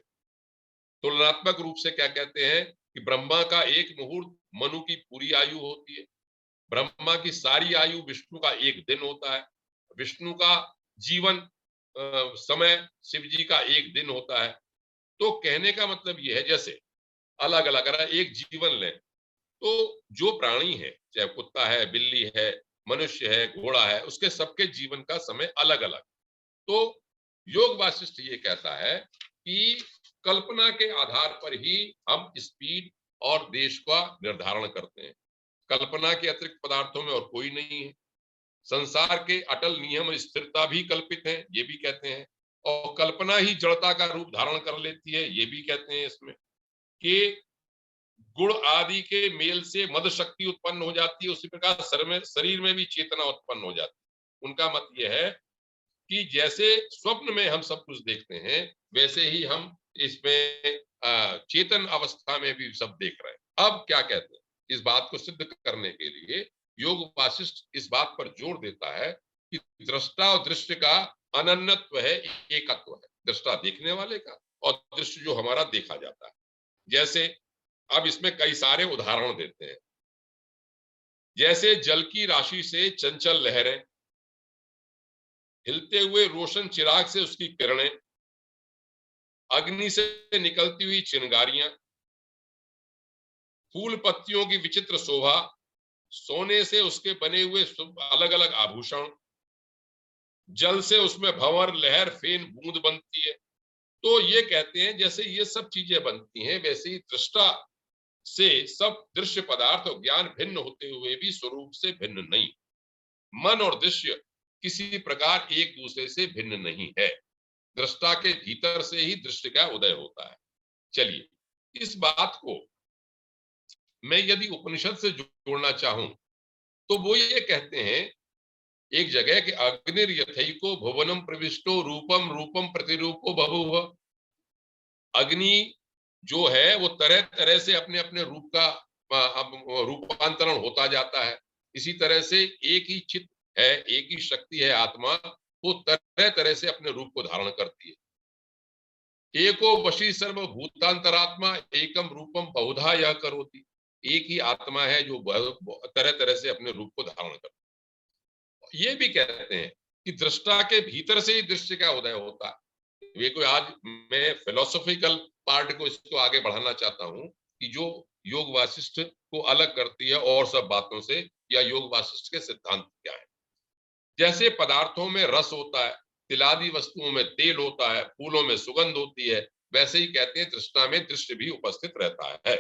तुलनात्मक रूप से क्या कहते हैं कि ब्रह्मा का एक मुहूर्त मनु की पूरी आयु होती है, ब्रह्मा की सारी आयु विष्णु का एक दिन होता है, विष्णु का जीवन समय शिव जी का एक दिन होता है। तो कहने का मतलब यह है, जैसे अलग अलग अगर एक जीवन लें तो जो प्राणी है, चाहे कुत्ता है, बिल्ली है, मनुष्य है, घोड़ा है, उसके सबके जीवन का समय अलग अलग। तो योग वासिष्ठ ये कहता है कि कल्पना के आधार पर ही हम स्पीड और देश का निर्धारण करते हैं। कल्पना के अतिरिक्त पदार्थों में और कोई नहीं है। संसार के अटल नियम स्थिरता भी कल्पित है, ये भी कहते हैं, और कल्पना ही जड़ता का रूप धारण कर लेती है, ये भी कहते हैं इसमें, कि गुण आदि के मेल से मद शक्ति उत्पन्न हो जाती है, उसी प्रकार शरीर में भी चेतना उत्पन्न हो जाती है। उनका मत यह है कि जैसे स्वप्न में हम सब कुछ देखते हैं वैसे ही हम इसमें चेतन अवस्था में भी सब देख रहे हैं। अब क्या कहते हैं, इस बात को सिद्ध करने के लिए योग वासिष्ठ इस बात पर जोर देता है कि दृष्टा और दृश्य का अनन्यत्व है, एकत्व है, दृष्टा देखने वाले का और दृश्य जो हमारा देखा जाता है। जैसे अब इसमें कई सारे उदाहरण देते हैं, जैसे जल की राशि से चंचल लहरें, हिलते हुए रोशन चिराग से उसकी किरणें, अग्नि से निकलती हुई चिंगारियां, फूल पत्तियों की विचित्र शोभा, सोने से उसके बने हुए अलग अलग आभूषण, जल से उसमें भंवर, लहर, फेन, बूंद बनती है। तो ये कहते हैं जैसे ये सब चीजें बनती हैं वैसे ही दृष्टा से सब दृश्य पदार्थ और ज्ञान भिन्न होते हुए भी स्वरूप से भिन्न नहीं। मन और दृश्य किसी प्रकार एक दूसरे से भिन्न नहीं है, दृष्टा के भीतर से ही दृश्य का उदय होता है। चलिए, इस बात को मैं यदि उपनिषद से जोड़ना चाहूं तो वो ये कहते हैं एक जगह कि अग्निर्यथैको भुवनम प्रविष्टो रूपम रूपम प्रतिरूपो बभूव। अग्नि जो है वो तरह तरह से अपने अपने रूप का रूपांतरण होता जाता है। इसी तरह से एक ही चित्त है, एक ही शक्ति है आत्मा, वो तरह तरह से अपने रूप को धारण करती है। एको वशी सर्व भूतांतरात्मा एकम रूपम बहुधा यह करोति। एक ही आत्मा है जो तरह तरह से अपने रूप को धारण करती है। ये भी कहते हैं कि दृष्टा के भीतर से ही दृश्य का उदय होता है। ये कोई आज मैं फिलोसॉफिकल पार्ट को इसको आगे बढ़ाना चाहता हूं कि जो योग वासिष्ठ को अलग करती है और सब बातों से, या योग वासिष्ठ के सिद्धांत क्या है। जैसे पदार्थों में रस होता है, तिलादी वस्तुओं में तेल होता है, फूलों में सुगंध होती है, वैसे ही कहते हैं तृष्णा में दृश्य भी उपस्थित रहता है।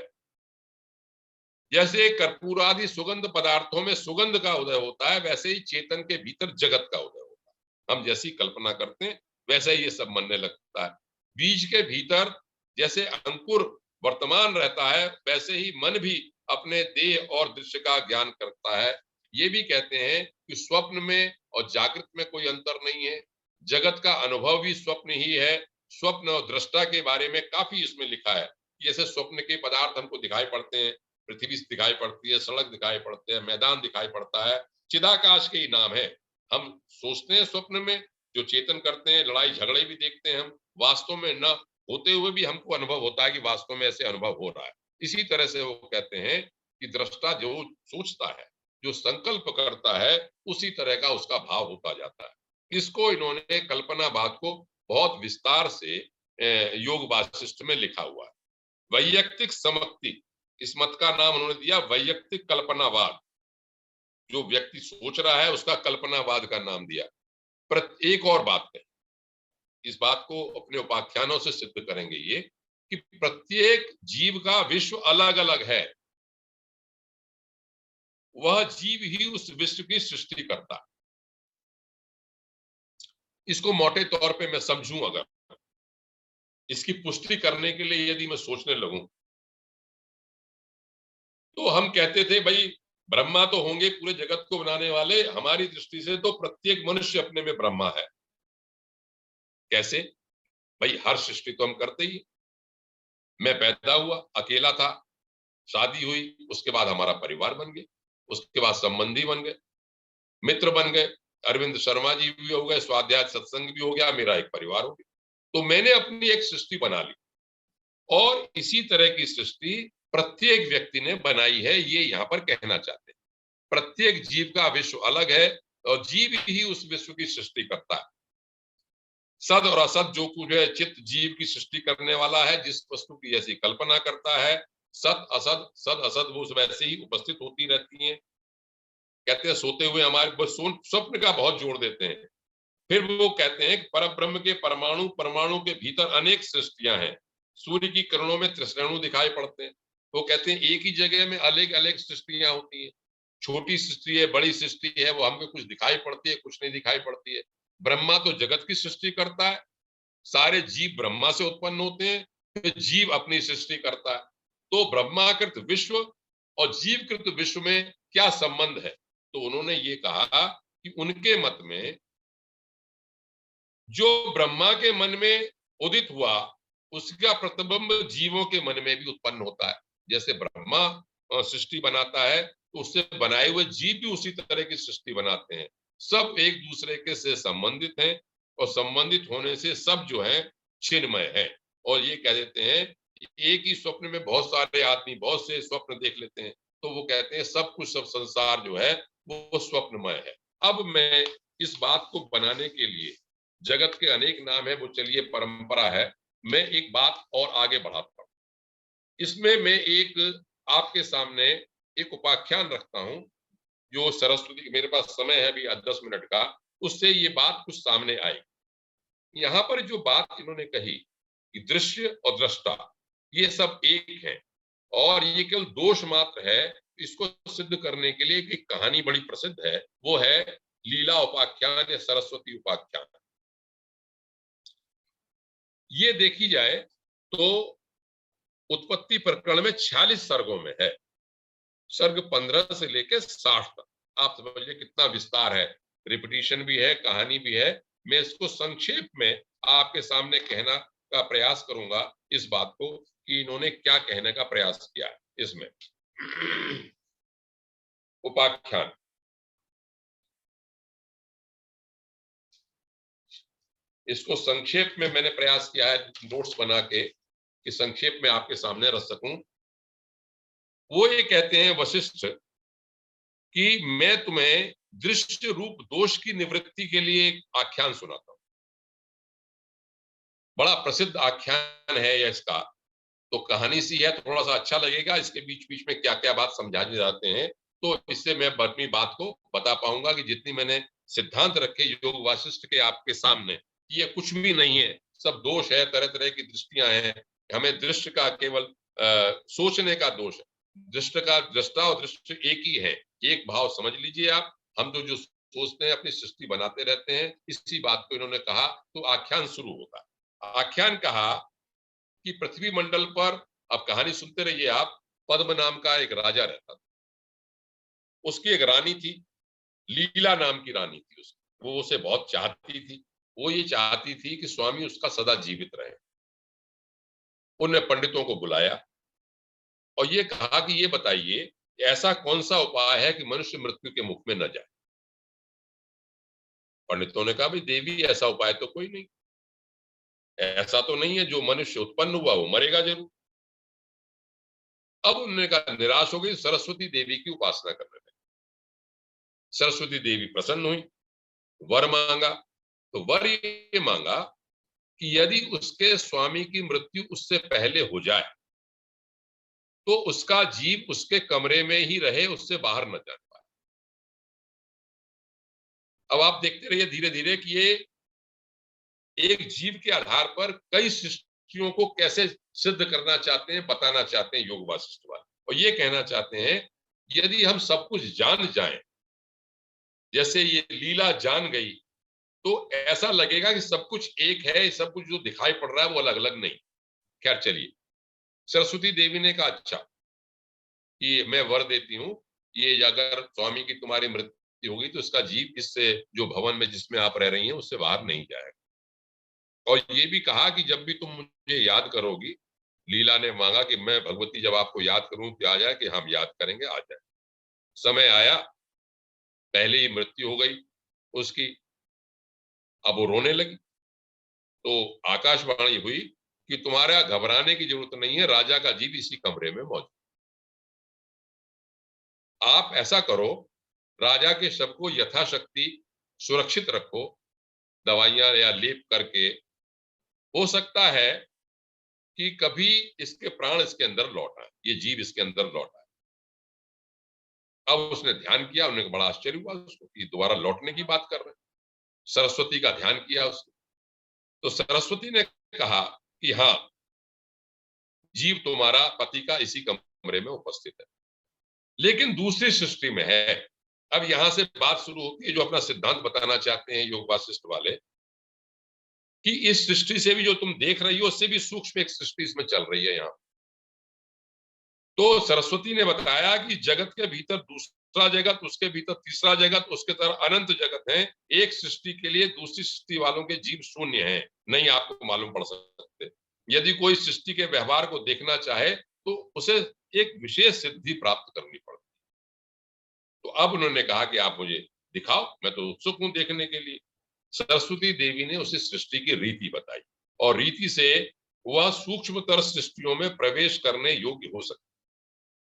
जैसे कर्पूर आदि सुगंध पदार्थों में सुगंध का उदय होता है, वैसे ही चेतन के भीतर जगत का उदय होता है। हम जैसी कल्पना करते हैं वैसे ही ये सब मनने लगता है। बीज के भीतर जैसे अंकुर वर्तमान रहता है, वैसे ही मन भी अपने देह और दृश्य का ज्ञान करता है। ये भी कहते हैं कि स्वप्न में और जागृत में कोई अंतर नहीं है, जगत का अनुभव भी स्वप्न ही है। स्वप्न और दृष्टा के बारे में काफी इसमें लिखा है। जैसे स्वप्न के पदार्थ हमको दिखाई पड़ते हैं, पृथ्वी दिखाई पड़ती है, सड़क दिखाई पड़ते हैं, मैदान दिखाई पड़ता है, चिदाकाश के ही नाम है। हम सोचते हैं स्वप्न में, जो चेतन करते हैं, लड़ाई झगड़े भी देखते हैं हम, वास्तव में न होते हुए भी हमको अनुभव होता है कि वास्तव में ऐसे अनुभव हो रहा है। इसी तरह से वो कहते हैं कि दृष्टा जो सोचता है, जो संकल्प करता है, उसी तरह का उसका भाव होता जाता है। इसको इन्होंने कल्पनावाद को बहुत विस्तार से योग वासिष्ठ में लिखा हुआ है। वैयक्तिक समक्ति, इस मत का नाम उन्होंने दिया वैयक्तिक कल्पनावाद। जो व्यक्ति सोच रहा है उसका कल्पनावाद का नाम दिया। एक और बात है, इस बात को अपने उपाख्यानों से सिद्ध करेंगे ये, कि प्रत्येक जीव का विश्व अलग अलग है। वह जीव ही उस विश्व की सृष्टि करता है। इसको मोटे तौर पे मैं समझूं, अगर इसकी पुष्टि करने के लिए यदि मैं सोचने लगूं, तो हम कहते थे भाई ब्रह्मा तो होंगे पूरे जगत को बनाने वाले, हमारी दृष्टि से तो प्रत्येक मनुष्य अपने में ब्रह्मा है। कैसे भाई? हर सृष्टि तो हम करते ही। मैं पैदा हुआ, अकेला था, शादी हुई, उसके बाद हमारा परिवार बन गया, उसके बाद संबंधी बन गए, मित्र बन गए, अरविंद शर्मा जी भी हो गए, स्वाध्याय सत्संग भी हो गया, मेरा एक परिवार हो गया। तो मैंने अपनी एक सृष्टि बना ली, और इसी तरह की सृष्टि प्रत्येक व्यक्ति ने बनाई है, ये यहाँ पर कहना चाहते हैं। प्रत्येक जीव का विश्व अलग है, और जीव ही उस विश्व की सृष्टि करता है। सद और असद जो कुछ है, चित्त जीव की सृष्टि करने वाला है, जिस वस्तु की जैसी कल्पना करता है। सद असद वो वैसे ही उपस्थित होती रहती हैं। कहते हैं सोते हुए हमारे स्वप्न का बहुत जोड़ देते हैं। फिर वो कहते हैं कि परब्रह्म के परमाणु परमाणु के भीतर अनेक सृष्टियां हैं। सूर्य की किरणों में त्रिश्रेणु दिखाई पड़ते हैं। वो कहते हैं एक ही जगह में अलग अलग सृष्टियां होती है। छोटी सृष्टि है, बड़ी सृष्टि है, वो हमको कुछ दिखाई पड़ती है, कुछ नहीं दिखाई पड़ती है। ब्रह्मा तो जगत की सृष्टि करता है, सारे जीव ब्रह्मा से उत्पन्न होते हैं, फिर जीव अपनी सृष्टि करता है। तो ब्रह्माकृत विश्व और जीवकृत विश्व में क्या संबंध है? तो उन्होंने ये कहा कि उनके मत में जो ब्रह्मा के मन में उदित हुआ, उसका प्रतिबिंब जीवों के मन में भी उत्पन्न होता है। जैसे ब्रह्मा सृष्टि बनाता है, तो उससे बनाए हुए जीव भी उसी तरह की सृष्टि बनाते हैं। सब एक दूसरे के से संबंधित हैं, और संबंधित होने से सब जो है चिन्मय है। और ये कह देते हैं एक ही स्वप्न में बहुत सारे आदमी बहुत से स्वप्न देख लेते हैं, तो वो कहते हैं सब कुछ, सब संसार जो है वो स्वप्नमय है। अब मैं इस बात को बनाने के लिए, जगत के अनेक नाम है, वो चलिए परंपरा है, मैं एक बात और आगे बढ़ाता हूं। इसमें मैं एक आपके सामने एक उपाख्यान रखता हूं, जो सरस्वती, मेरे पास समय है अभी 10 मिनट का, उससे ये बात कुछ सामने आई। यहाँ पर जो बात इन्होंने कही कि दृश्य और दृष्टा ये सब एक है, और ये केवल दोष मात्र है, इसको सिद्ध करने के लिए एक कहानी बड़ी प्रसिद्ध है, वो है लीला उपाख्यान या सरस्वती उपाख्यान। ये देखी जाए तो उत्पत्ति प्रकरण में 46 सर्गों में है, सर्ग 15 से लेकर 60 तक। आप समझिए कितना विस्तार है, रिपीटिशन भी है, कहानी भी है। मैं इसको संक्षेप में आपके सामने कहना का प्रयास करूंगा, इस बात को कि इन्होंने क्या कहने का प्रयास किया है इसमें। उपाख्यान। इसको संक्षेप में मैंने प्रयास किया है नोट्स बना के, कि संक्षेप में आपके सामने रख सकूं। वो ये कहते हैं वशिष्ठ कि मैं तुम्हें दृश्य रूप दोष की निवृत्ति के लिए एक आख्यान सुनाता हूं। बड़ा प्रसिद्ध आख्यान है यह इसका, तो कहानी सी है, थोड़ा सा अच्छा लगेगा, इसके बीच बीच में क्या क्या बात समझाने जाते हैं, तो इससे मैं अपनी बात को बता पाऊंगा कि जितनी मैंने सिद्धांत रखे योग वासिष्ठ के आपके सामने, ये कुछ भी नहीं है, सब दोष है, तरह तरह की दृष्टियां हैं। हमें दृष्टि का केवल सोचने का दोष है। दृष्टि का दृष्टा और दृष्टि एक ही है, एक भाव समझ लीजिए आप। हम तो जो सोचते हैं अपनी सृष्टि बनाते रहते हैं, इसी बात को इन्होंने कहा। तो आख्यान शुरू होगा। आख्यान कहा कि पृथ्वी मंडल पर, अब कहानी सुनते रहिए आप, पद्म नाम का एक राजा रहता था। उसकी एक रानी थी, लीला नाम की रानी थी उसकी। वो उसे बहुत चाहती थी। वो ये चाहती थी कि स्वामी उसका सदा जीवित रहे। उन्होंने पंडितों को बुलाया और ये कहा कि ये बताइए, ऐसा कौन सा उपाय है कि मनुष्य मृत्यु के मुख में न जाए। पंडितों ने कहा, भाई देवी, ऐसा उपाय तो कोई नहीं, ऐसा तो नहीं है, जो मनुष्य उत्पन्न हुआ वो मरेगा जरूर। अब उन्होंने कहा, निराश हो गई, सरस्वती देवी की उपासना करने लगे। सरस्वती देवी प्रसन्न हुई, वर मांगा। तो वर ये मांगा कि यदि उसके स्वामी की मृत्यु उससे पहले हो जाए तो उसका जीव उसके कमरे में ही रहे, उससे बाहर न जा पाए। अब आप देखते रहिए धीरे धीरे कि ये एक जीव के आधार पर कई सृष्टियों को कैसे सिद्ध करना चाहते हैं, बताना चाहते हैं योग वासिष्ठ वाले। और ये कहना चाहते हैं, यदि हम सब कुछ जान जाएं, जैसे ये लीला जान गई, तो ऐसा लगेगा कि सब कुछ एक है, सब कुछ जो दिखाई पड़ रहा है वो अलग अलग नहीं। खैर चलिए, सरस्वती देवी ने कहा, अच्छा कि मैं वर देती हूँ, ये अगर स्वामी की तुम्हारी मृत्यु होगी तो इसका जीव इससे, जो भवन में जिसमें आप रह रही हैं, उससे बाहर नहीं जाएगा। और ये भी कहा कि जब भी तुम मुझे याद करोगी, लीला ने मांगा कि मैं भगवती जब आपको याद करूं तो आ जाए, कि हम याद करेंगे, आ जाए। समय आया, पहले ही मृत्यु हो गई उसकी। अब वो रोने लगी। तो आकाशवाणी हुई कि तुम्हारा घबराने की जरूरत नहीं है, राजा का जीव इसी कमरे में मौजूद। आप ऐसा करो, राजा के शव को यथाशक्ति सुरक्षित रखो, दवाइयां या लेप करके। हो सकता है कि कभी इसके प्राण इसके अंदर लौट आए, ये जीव इसके अंदर लौट आए। अब उसने ध्यान किया, उन्हें बड़ा आश्चर्य हुआ उसको कि दोबारा लौटने की बात कर रहे हैं। सरस्वती का ध्यान किया उसने, तो सरस्वती ने कहा कि हाँ, जीव तुम्हारा पति का इसी कमरे में उपस्थित है, लेकिन दूसरी सृष्टि में है। अब यहां से बात शुरू होती है, जो अपना सिद्धांत बताना चाहते हैं योग वासिष्ठ वाले, कि इस सृष्टि से भी जो तुम देख रही हो, उससे भी सूक्ष्म एक सृष्टि इसमें चल रही है यहाँ। तो सरस्वती ने बताया कि जगत के भीतर दूसरा जगत, उसके भीतर तीसरा जगत, उसके तरह अनंत जगत है। एक सृष्टि के लिए दूसरी सृष्टि वालों के जीव शून्य हैं, नहीं आपको मालूम पड़ सकते। यदि कोई सृष्टि के व्यवहार को देखना चाहे तो उसे एक विशेष सिद्धि प्राप्त करनी पड़ती। तो अब उन्होंने कहा कि आप मुझे दिखाओ, मैं तो उत्सुक हूं देखने के लिए। सरस्वती देवी ने उसे सृष्टि की रीति बताई, और रीति से वह सूक्ष्मतर सृष्टियों में प्रवेश करने योग्य हो सकती।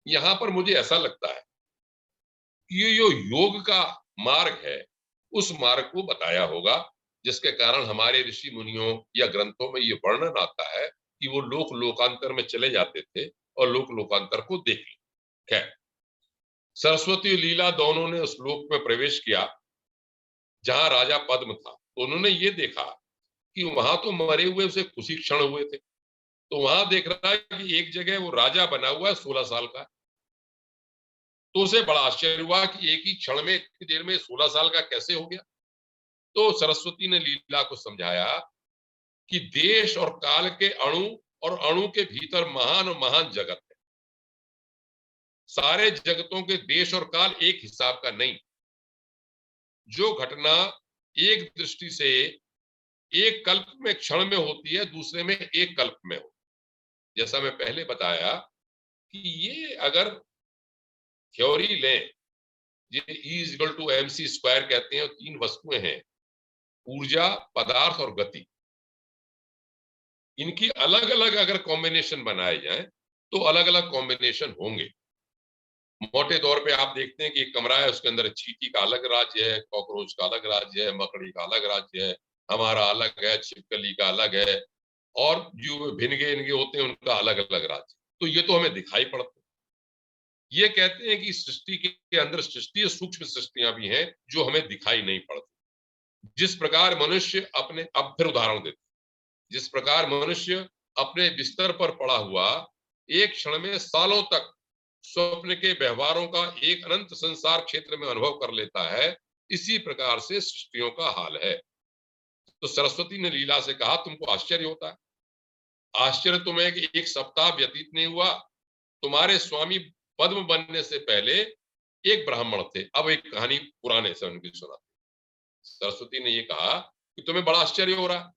यहां पर मुझे ऐसा लगता है कि ये जो योग का मार्ग है, उस मार्ग को बताया होगा, जिसके कारण हमारे ऋषि मुनियों या ग्रंथों में ये वर्णन आता है कि वो लोक लोकांतर में चले जाते थे और लोक लोकांतर को देख ले। खैर, सरस्वती लीला दोनों ने उस लोक में प्रवेश किया जहां राजा पद्म था। तो उन्होंने ये देखा कि वहां तो मरे हुए उसे खुशी क्षण हुए थे, तो वहां देख रहा है कि एक जगह वो राजा बना हुआ है 16 साल का। तो उसे बड़ा आश्चर्य हुआ कि एक ही क्षण में, इतनी देर में 16 साल का कैसे हो गया। तो सरस्वती ने लीला को समझाया कि देश और काल के अणु, और अणु के भीतर महान और महान जगत है। सारे जगतों के देश और काल एक हिसाब का नहीं। जो घटना एक दृष्टि से एक कल्प में क्षण में होती है, दूसरे में एक कल्प में हो। जैसा मैं पहले बताया कि ये अगर थ्योरी लें, ये E=mc² कहते हैं, और तीन वस्तुएं हैं, ऊर्जा, पदार्थ और गति। इनकी अलग अलग अगर कॉम्बिनेशन बनाए जाएं तो अलग अलग कॉम्बिनेशन होंगे। मोटे तौर पे आप देखते हैं कि एक कमरा है, उसके अंदर चींटी का अलग राज्य है, कॉकरोच का अलग राज्य है, मकड़ी का अलग राज्य है, हमारा अलग है, छिपकली का अलग है, और जो भिनगे इनगे होते हैं उनका अलग अलग राज्य। तो ये तो हमें दिखाई पड़ता है। ये कहते हैं कि सृष्टि के अंदर सृष्टि सूक्ष्म सृष्टियां भी हैं जो हमें दिखाई नहीं पड़ती। जिस प्रकार मनुष्य अपने, अब फिर उदाहरण देते, जिस प्रकार मनुष्य अपने बिस्तर पर पड़ा हुआ एक क्षण में सालों तक स्वप्न के व्यवहारों का एक अनंत संसार क्षेत्र में अनुभव कर लेता है, इसी प्रकार से सृष्टियों का हाल है। तो सरस्वती ने लीला से कहा, तुमको आश्चर्य होता है? आश्चर्य तुम्हें कि एक सप्ताह व्यतीत नहीं हुआ, तुम्हारे स्वामी पद्म बनने से पहले एक ब्राह्मण थे। अब एक कहानी पुराने से उनकी सुनाते। सरस्वती ने ये कहा कि तुम्हें बड़ा आश्चर्य हो रहा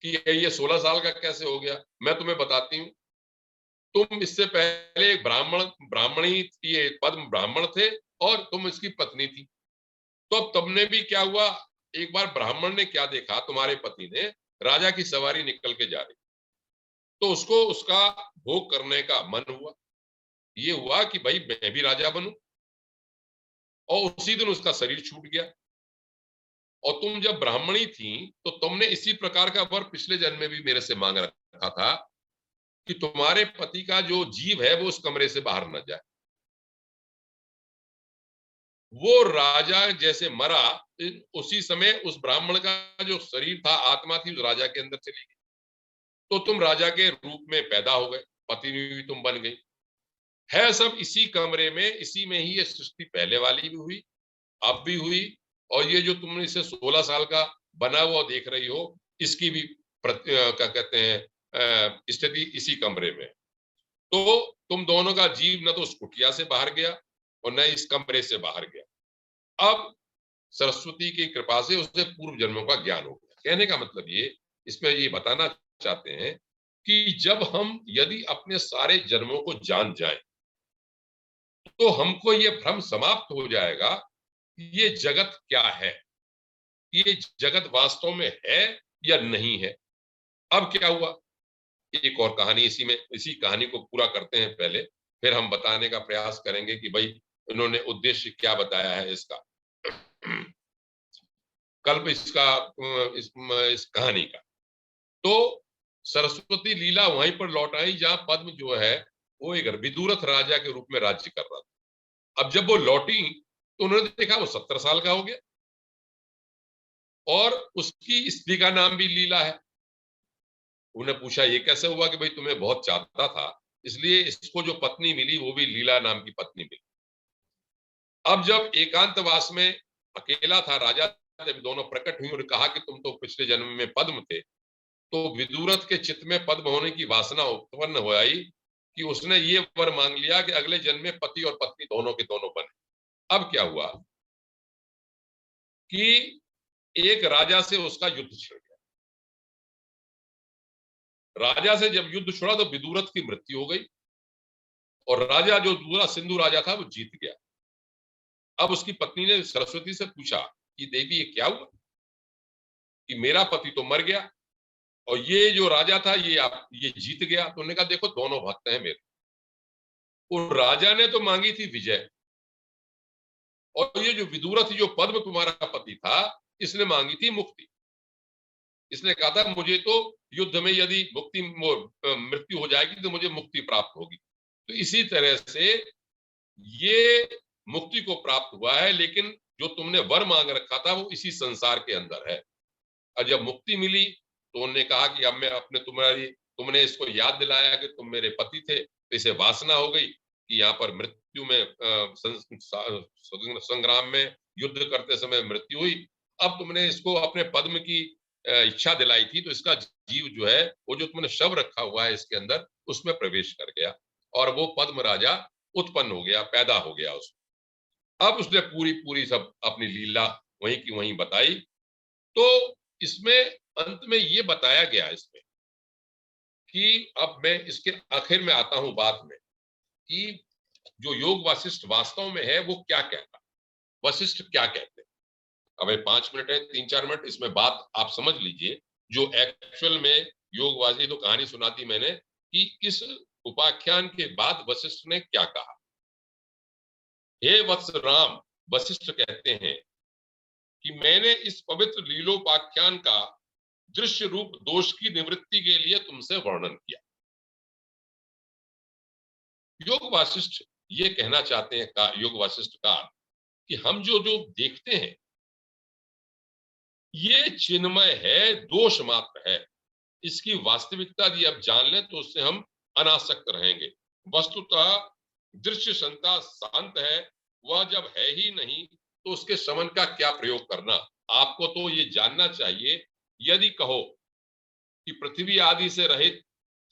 कि ये 16 साल का कैसे हो गया। मैं तुम्हें बताती हूँ, तुम इससे पहले एक ब्राह्मणी, ये पद्म ब्राह्मण थे और तुम इसकी पत्नी थी। तो अब तुमने भी क्या हुआ, एक बार ब्राह्मण ने क्या देखा, तुम्हारे पति ने राजा की सवारी निकल के जा रही, तो उसको उसका भोग करने का मन हुआ। ये हुआ कि भाई मैं भी राजा बनूं, और उसी दिन उसका शरीर छूट गया। और तुम जब ब्राह्मणी थी तो तुमने इसी प्रकार का वर पिछले जन्म में भी मेरे से मांग रखा था कि तुम्हारे पति का जो जीव है वो उस कमरे से बाहर न जाए। वो राजा जैसे मरा, उसी समय उस ब्राह्मण का जो शरीर था, आत्मा थी, उस राजा के अंदर चली गई। तो तुम राजा के रूप में पैदा हो गए, पत्नी भी तुम बन गई। है सब इसी कमरे में, इसी में ही ये सृष्टि पहले वाली भी हुई, अब भी हुई, और ये जो तुमने इसे 16 साल का बना हुआ देख रही हो, इसकी भी क्या कहते हैं स्थिति इसी कमरे में। तो तुम दोनों का जीव न तो उस कुटिया से बाहर गया और न इस कमरे से बाहर गया। अब सरस्वती की कृपा से उसे पूर्व जन्मों का ज्ञान हो गया। कहने का मतलब ये, इसमें ये बताना चाहते हैं कि जब हम यदि अपने सारे जन्मों को जान जाएं, तो हमको ये भ्रम समाप्त हो जाएगा कि ये जगत क्या है, ये जगत वास्तव में है या नहीं है। अब क्या हुआ, एक और कहानी इसी कहानी को पूरा करते हैं पहले, फिर हम बताने का प्रयास करेंगे कि भाई इन्होंने उद्देश्य क्या बताया है इसका, कल्प इसका, इस कहानी का। तो सरस्वती लीला वहीं पर लौट आई जहां पद्म जो है वो एक विदुरथ राजा के रूप में राज्य कर रहा था। अब जब वो लौटी तो उन्होंने देखा वो 70 साल का हो गया, और उसकी स्त्री का नाम भी लीला है। उन्हें पूछा ये कैसे हुआ, कि भाई तुम्हें बहुत चाहता था, इसलिए इसको जो पत्नी मिली वो भी लीला नाम की पत्नी मिली। अब जब एकांतवास में अकेला था राजा, जब दोनों प्रकट हुई और कहा कि तुम तो पिछले जन्म में पद्म थे, तो विदुरथ के चित्त में पद्म होने की वासना उत्पन्न हो आई कि उसने ये वर मांग लिया कि अगले जन्म में पति और पत्नी दोनों के दोनों बने। अब क्या हुआ कि एक राजा से उसका युद्ध छिड़ गया। राजा से जब युद्ध छिड़ा तो विदुरथ की मृत्यु हो गई, और राजा जो दूसरा सिंधु राजा था वो जीत गया। अब उसकी पत्नी ने सरस्वती से पूछा कि देवी ये क्या हुआ, कि मेरा पति तो मर गया और ये जो राजा था ये जीत गया। तो उन्होंने कहा देखो दोनों भक्त हैं मेरे। वो राजा ने तो मांगी थी विजय, और ये जो विदुरथ जो पद्म तुम्हारा पति था, इसने मांगी थी मुक्ति। इसने कहा था मुझे तो युद्ध में यदि मृत्यु हो जाएगी तो मुझे मुक्ति प्राप्त होगी। तो इसी तरह से ये मुक्ति को प्राप्त हुआ है, लेकिन जो तुमने वर मांग रखा था वो इसी संसार के अंदर है। और जब मुक्ति मिली तो उन्होंने कहा कि अब मैं अपने तुमने इसको याद दिलाया कि तुम मेरे पति थे, तो इसे वासना हो गई कि यहाँ पर मृत्यु में संग्राम में युद्ध करते समय मृत्यु हुई। अब तुमने इसको अपने पद्म की इच्छा दिलाई थी, तो इसका जीव जो है वो जो तुमने शव रखा हुआ है इसके अंदर, उसमें प्रवेश कर गया और वो पद्म राजा उत्पन्न हो गया, पैदा हो गया उसमें। अब उसने पूरी पूरी सब अपनी लीला वहीं की वहीं बताई। तो इसमें अंत में ये बताया गया इसमें कि अब मैं इसके आखिर में आता हूं बात में, कि जो योग वासिष्ठ वास्तव में है वो क्या कहता, वशिष्ठ क्या कहते हैं। अब 5 मिनट है, 3-4 मिनट इसमें बात आप समझ लीजिए। जो एक्चुअल में योग वासी तो कहानी सुना दी मैंने कि इस उपाख्यान के बाद वशिष्ठ ने क्या कहा। हे वत्स राम, वशिष्ठ कहते हैं कि मैंने इस पवित्र लीलोपाख्यान का दृश्य रूप दोष की निवृत्ति के लिए तुमसे वर्णन किया। योग वासिष्ठ ये कहना चाहते हैं योग वासिष्ठ का कि हम जो जो देखते हैं ये चिन्मय है, दोष मात्र है। इसकी वास्तविकता यदि अब जान लें तो उससे हम अनासक्त रहेंगे। वस्तुतः दृश्य संता शांत है, वह जब है ही नहीं तो उसके समन का क्या प्रयोग करना। आपको तो ये जानना चाहिए, यदि कहो कि पृथ्वी आदि से रहित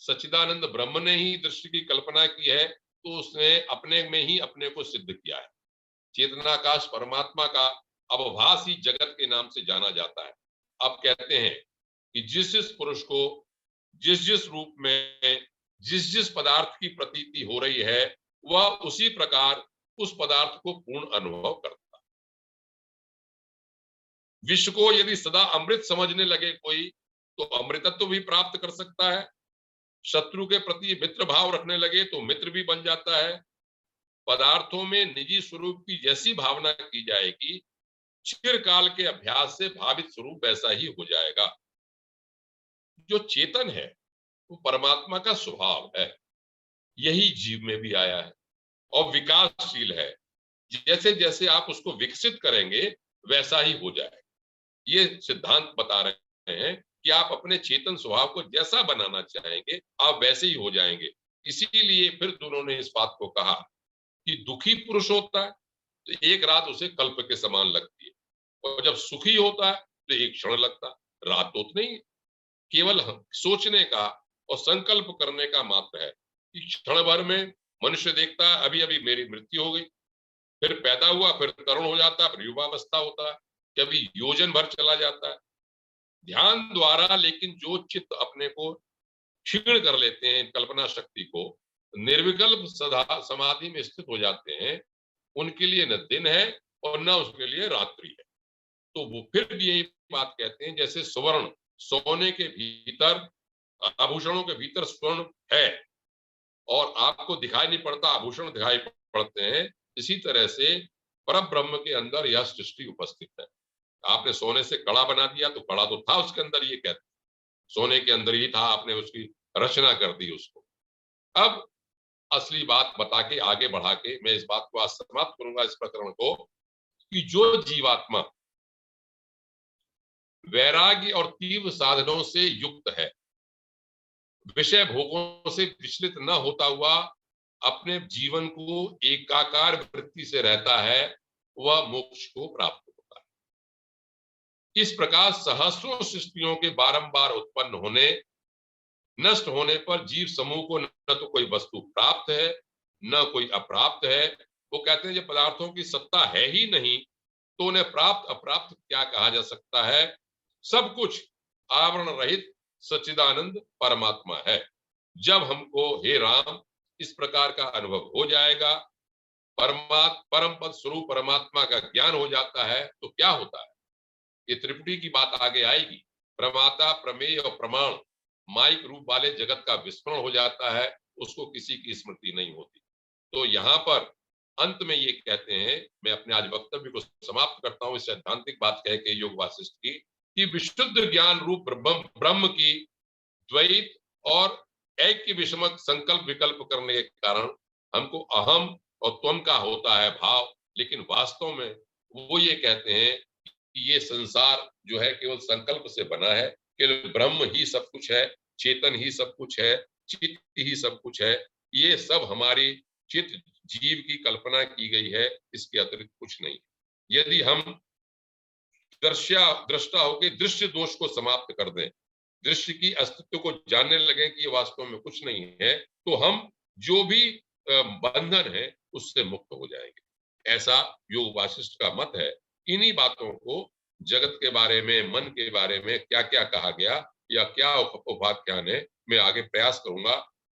सच्चिदानंद ब्रह्म ने ही दृश्य की कल्पना की है तो उसने अपने में ही अपने को सिद्ध किया है। चेतनाकाश परमात्मा का अवभास ही जगत के नाम से जाना जाता है। अब कहते हैं कि जिस जिस पुरुष को जिस जिस रूप में जिस जिस पदार्थ की प्रतीति हो रही है वह उसी प्रकार उस पदार्थ को पूर्ण अनुभव करता है। विश्व को यदि सदा अमृत समझने लगे कोई तो अमृतत्व भी प्राप्त कर सकता है। शत्रु के प्रति मित्र भाव रखने लगे तो मित्र भी बन जाता है। पदार्थों में निजी स्वरूप की जैसी भावना की जाएगी, चिरकाल के अभ्यास से भावित स्वरूप वैसा ही हो जाएगा। जो चेतन है वो परमात्मा का स्वभाव है, यही जीव में भी आया है और विकासशील है। जैसे जैसे आप उसको विकसित करेंगे वैसा ही हो जाएगा। ये सिद्धांत बता रहे हैं कि आप अपने चेतन स्वभाव को जैसा बनाना चाहेंगे आप वैसे ही हो जाएंगे। इसीलिए फिर दोनों ने इस बात को कहा कि दुखी पुरुष होता है तो एक रात उसे कल्प के समान लगती है, और जब सुखी होता है तो एक क्षण लगता है। रात तो नहीं, केवल सोचने का और संकल्प करने का मात्र है कि क्षण भर में मनुष्य देखता है अभी अभी मेरी मृत्यु हो गई, फिर पैदा हुआ, फिर तरुण हो जाता है, फिर युवावस्था होता है, कभी योजन भर चला जाता है। ध्यान द्वारा लेकिन जो चित्त अपने को क्षीण कर लेते हैं, कल्पना शक्ति को, निर्विकल्प सदा समाधि में स्थित हो जाते हैं, उनके लिए न दिन है और न उसके लिए रात्रि है। तो वो फिर भी यही बात कहते हैं जैसे स्वर्ण सोने के भीतर, आभूषणों के भीतर स्वर्ण है और आपको दिखाई नहीं पड़ता, आभूषण दिखाई पड़ते हैं, इसी तरह से परम ब्रह्म के अंदर यह सृष्टि उपस्थित है। आपने सोने से कड़ा बना दिया तो कड़ा तो था उसके अंदर, ये कहते सोने के अंदर ही था, आपने उसकी रचना कर दी उसको। अब असली बात बता के आगे बढ़ा के मैं इस बात को आज समाप्त करूंगा, इस प्रकरण को, कि जो जीवात्मा वैराग्य और तीव्र साधनों से युक्त है, विषय भोगों से विचलित न होता हुआ अपने जीवन को एकाकार वृत्ति से रहता है, वह मोक्ष को प्राप्त होता है। इस प्रकार सहस्रों सृष्टियों के बारंबार उत्पन्न होने नष्ट होने पर जीव समूह को न तो कोई वस्तु प्राप्त है न कोई अप्राप्त है। वो कहते हैं जब पदार्थों की सत्ता है ही नहीं तो उन्हें प्राप्त अप्राप्त क्या कहा जा सकता है। सब कुछ आवरण रहित सच्चिदानंद परमात्मा है। जब हमको हे राम इस प्रकार का अनुभव हो जाएगा, परम पद स्वरूप परमात्मा का ज्ञान हो जाता है, तो क्या होता है, ये त्रिपुटी की बात आगे आएगी। प्रमाता प्रमेय और प्रमाण माइक रूप वाले जगत का विस्मरण हो जाता है, उसको किसी की स्मृति नहीं होती। तो यहाँ पर अंत में ये कहते हैं, मैं अपने आज वक्तव्य को समाप्त करता हूँ इस सैद्धांतिक बात कह के योग वासिष्ठ की, कि विशुद्ध ज्ञान रूप ब्रह्म की द्वैत और ऐक्य विषमक संकल्प विकल्प करने के कारण हमको अहम और त्वम का होता है भाव, लेकिन वास्तव में वो ये कहते हैं कि ये संसार जो है केवल संकल्प से बना है, केवल ब्रह्म ही सब कुछ है, चेतन ही सब कुछ है, चित्त ही सब कुछ है। ये सब हमारी चित्त जीव की कल्पना की गई है, इसके अतिरिक्त कुछ नहीं। यदि हम दृष्टा होकर दृश्य दोष को समाप्त कर दें, दृश्य की अस्तित्व को जानने लगे कि ये वास्तव में कुछ नहीं है, तो हम जो भी बंधन है उससे मुक्त हो जाएंगे। ऐसा योग वासिष्ठ का मत है। इन्हीं बातों को जगत के बारे में, मन के बारे में क्या क्या कहा गया या क्या उपाख्यान है, मैं आगे प्रयास करूंगा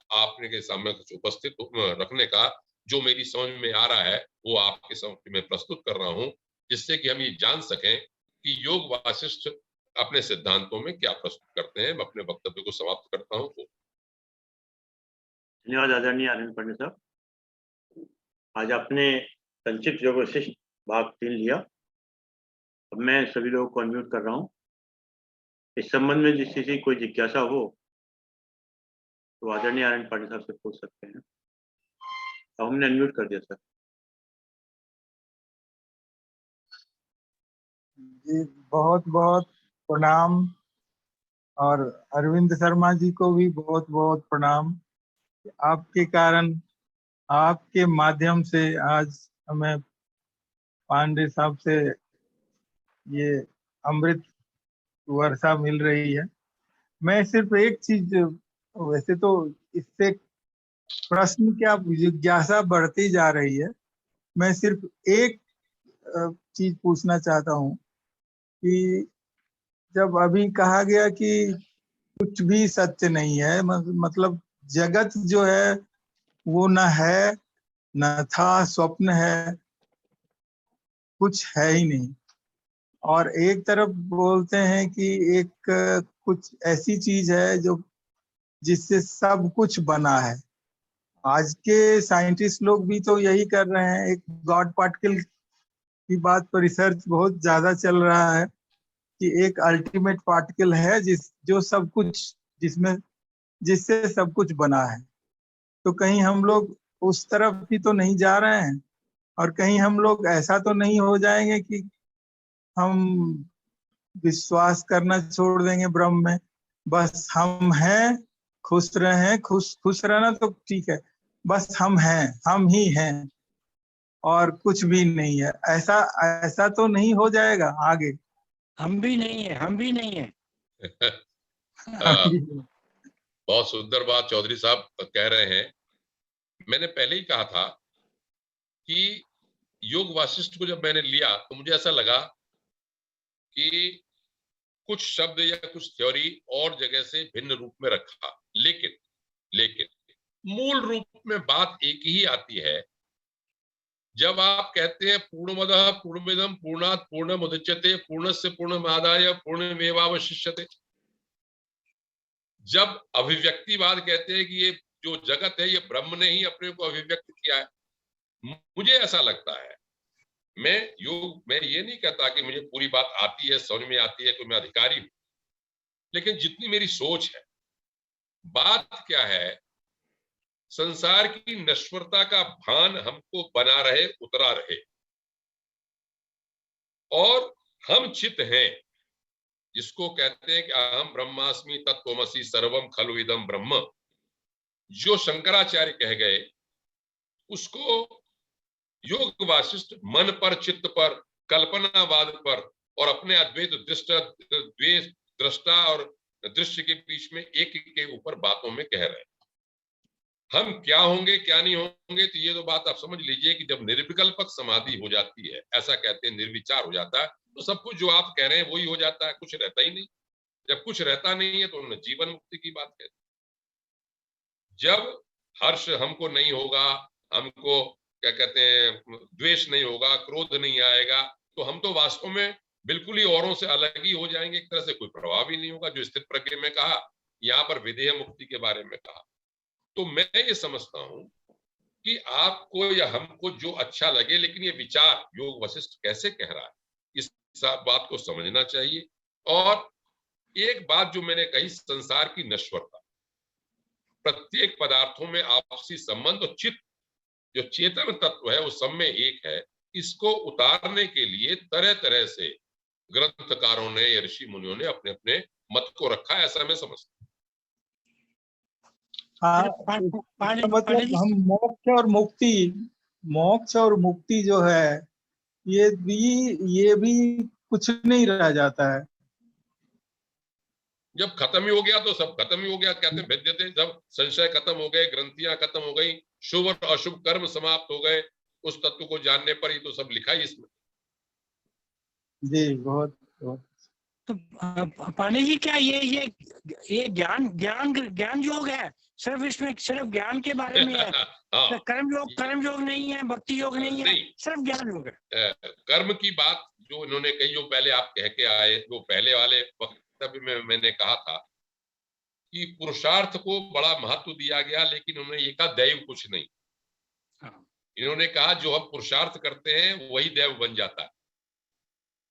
आपने के सामने कुछ उपस्थित रखने का। जो मेरी समझ में आ रहा है वो आपके समक्ष में प्रस्तुत कर रहा हूं, जिससे कि हम ये जान सकें कि योग वासिष्ठ अपने सिद्धांतों में क्या प्रस्तुत करते हैं। मैं अपने वक्तव्य को समाप्त करता हूं। धन्यवाद आदरणीय आनंद पंडित साहब। आज आपने संक्षिप्त योग वशिष्ठ भाग 3 लिया। अब मैं सभी लोगों को अनम्यूट कर रहा हूँ। इस संबंध में जिस किसी कोई जिज्ञासा हो तो आदरणीय आनंद पांडे साहब से पूछ सकते हैं। अब हमने अनम्यूट कर दिया सर। जी बहुत बहुत प्रणाम, और अरविंद शर्मा जी को भी बहुत बहुत प्रणाम। आपके कारण, आपके माध्यम से आज हमें पांडे साहब से ये अमृत वर्षा मिल रही है। मैं सिर्फ एक चीज, वैसे तो इससे प्रश्न क्या जिज्ञासा बढ़ती जा रही है, मैं सिर्फ एक चीज पूछना चाहता हूँ कि जब अभी कहा गया कि कुछ भी सत्य नहीं है, मतलब जगत जो है वो न है न था, स्वप्न है, कुछ है ही नहीं। और एक तरफ बोलते हैं कि एक कुछ ऐसी चीज है जो जिससे सब कुछ बना है। आज के साइंटिस्ट लोग भी तो यही कर रहे हैं। एक गॉड पार्टिकल की बात पर रिसर्च बहुत ज्यादा चल रहा है कि एक अल्टीमेट पार्टिकल है जो सब कुछ, जिसमें जिससे सब कुछ बना है। तो कहीं हम लोग उस तरफ भी तो नहीं जा रहे हैं, और कहीं हम लोग ऐसा तो नहीं हो जाएंगे कि हम विश्वास करना छोड़ देंगे ब्रह्म में। बस हम हैं, खुश रहें, खुश खुश रहना तो ठीक है, बस हम हैं, हम ही हैं और कुछ भी नहीं है। ऐसा ऐसा तो नहीं हो जाएगा आगे? हम भी नहीं है, हम भी नहीं है। बहुत सुंदर बात चौधरी साहब कह रहे हैं। मैंने पहले ही कहा था कि योग वासिष्ठ को जब मैंने लिया तो मुझे ऐसा लगा कि कुछ शब्द या कुछ थ्योरी और जगह से भिन्न रूप में रखा, लेकिन लेकिन मूल रूप में बात एक ही आती है। जब आप कहते हैं पूर्णमदः पूर्णमिदं पूर्णात् पूर्णमुदच्यते पूर्णस्य पूर्णमादाय पूर्णमेवावशिष्यते, जब अभिव्यक्तिवाद कहते हैं कि ये जो जगत है ये ब्रह्म ने ही अपने को अभिव्यक्त किया है, मुझे ऐसा लगता है, मैं ये नहीं कहता कि मुझे पूरी बात आती है, समझ में आती है, कि मैं अधिकारी हूं, लेकिन जितनी मेरी सोच है, बात क्या है, संसार की नश्वरता का भान हमको बना रहे, उतरा रहे, और हम चित हैं, जिसको कहते हैं कि अहम ब्रह्मास्मि तत्त्वमसि सर्वम खलु इदं ब्रह्म, जो शंकराचार्य कह गए, उसको योग वासिष्ठ मन पर, चित्त पर, कल्पनावाद पर और अपने अद्वैत दृष्टा और दृश्य के बीच में एक के ऊपर बातों में कह रहे हैं। हम क्या होंगे क्या नहीं होंगे, तो ये तो बात आप समझ लीजिए कि जब निर्विकल्पक समाधि हो जाती है, ऐसा कहते हैं, निर्विचार हो जाता है, तो सब कुछ जो आप कह रहे हैं वही हो जाता है, कुछ रहता ही नहीं। जब कुछ रहता नहीं है तो उन्होंने जीवन मुक्ति की बात कहती। जब हर्ष हमको नहीं होगा, हमको क्या कहते हैं द्वेष नहीं होगा, क्रोध नहीं आएगा, तो हम तो वास्तव में बिल्कुल ही औरों से अलग ही हो जाएंगे, एक तरह से कोई प्रभाव ही नहीं होगा। जो स्थित प्रज्ञ में कहा, यहाँ पर विधेय मुक्ति के बारे में कहा, तो मैं ये समझता हूं कि आपको या हमको जो अच्छा लगे, लेकिन ये विचार योग वशिष्ठ कैसे कह रहा है, इस बात को समझना चाहिए। और एक बात जो मैंने कही, संसार की नश्वरता, प्रत्येक पदार्थों में आपसी संबंध और चित्त जो चेतन तत्व है वो सब में एक है, इसको उतारने के लिए तरह तरह से ग्रंथकारों ने या ऋषि मुनियों ने अपने अपने मत को रखा, ऐसा मैं समझता हूँ। हाँ, मतलब हम मोक्ष और मुक्ति जो है, ये भी कुछ नहीं रह जाता है। जब खत्म ही हो गया तो सब खत्म ही हो गया, कहते हैं भेद्यते, जब संशय खत्म हो गए, ग्रंथियां खत्म हो गई, शुभ और अशुभ कर्म समाप्त हो गए, उस तत्व को जानने पर ही तो सब लिखा ही इसमें। जी बहुत बहुत। तो पांडे जी, क्या ये ज्ञान योग है? सिर्फ इसमें सिर्फ ज्ञान के बारे में है? हाँ, तो कर्म योग नहीं है, भक्ति योग नहीं है, सिर्फ ज्ञान योग है। कर्म की बात जो इन्होंने कही, जो पहले आप कह के आए, जो पहले वाले वक्तव्य में मैंने कहा था कि पुरुषार्थ को बड़ा महत्व दिया गया, लेकिन उन्होंने ये कहा दैव कुछ नहीं। इन्होंने कहा जो हम पुरुषार्थ करते हैं वही दैव बन जाता है।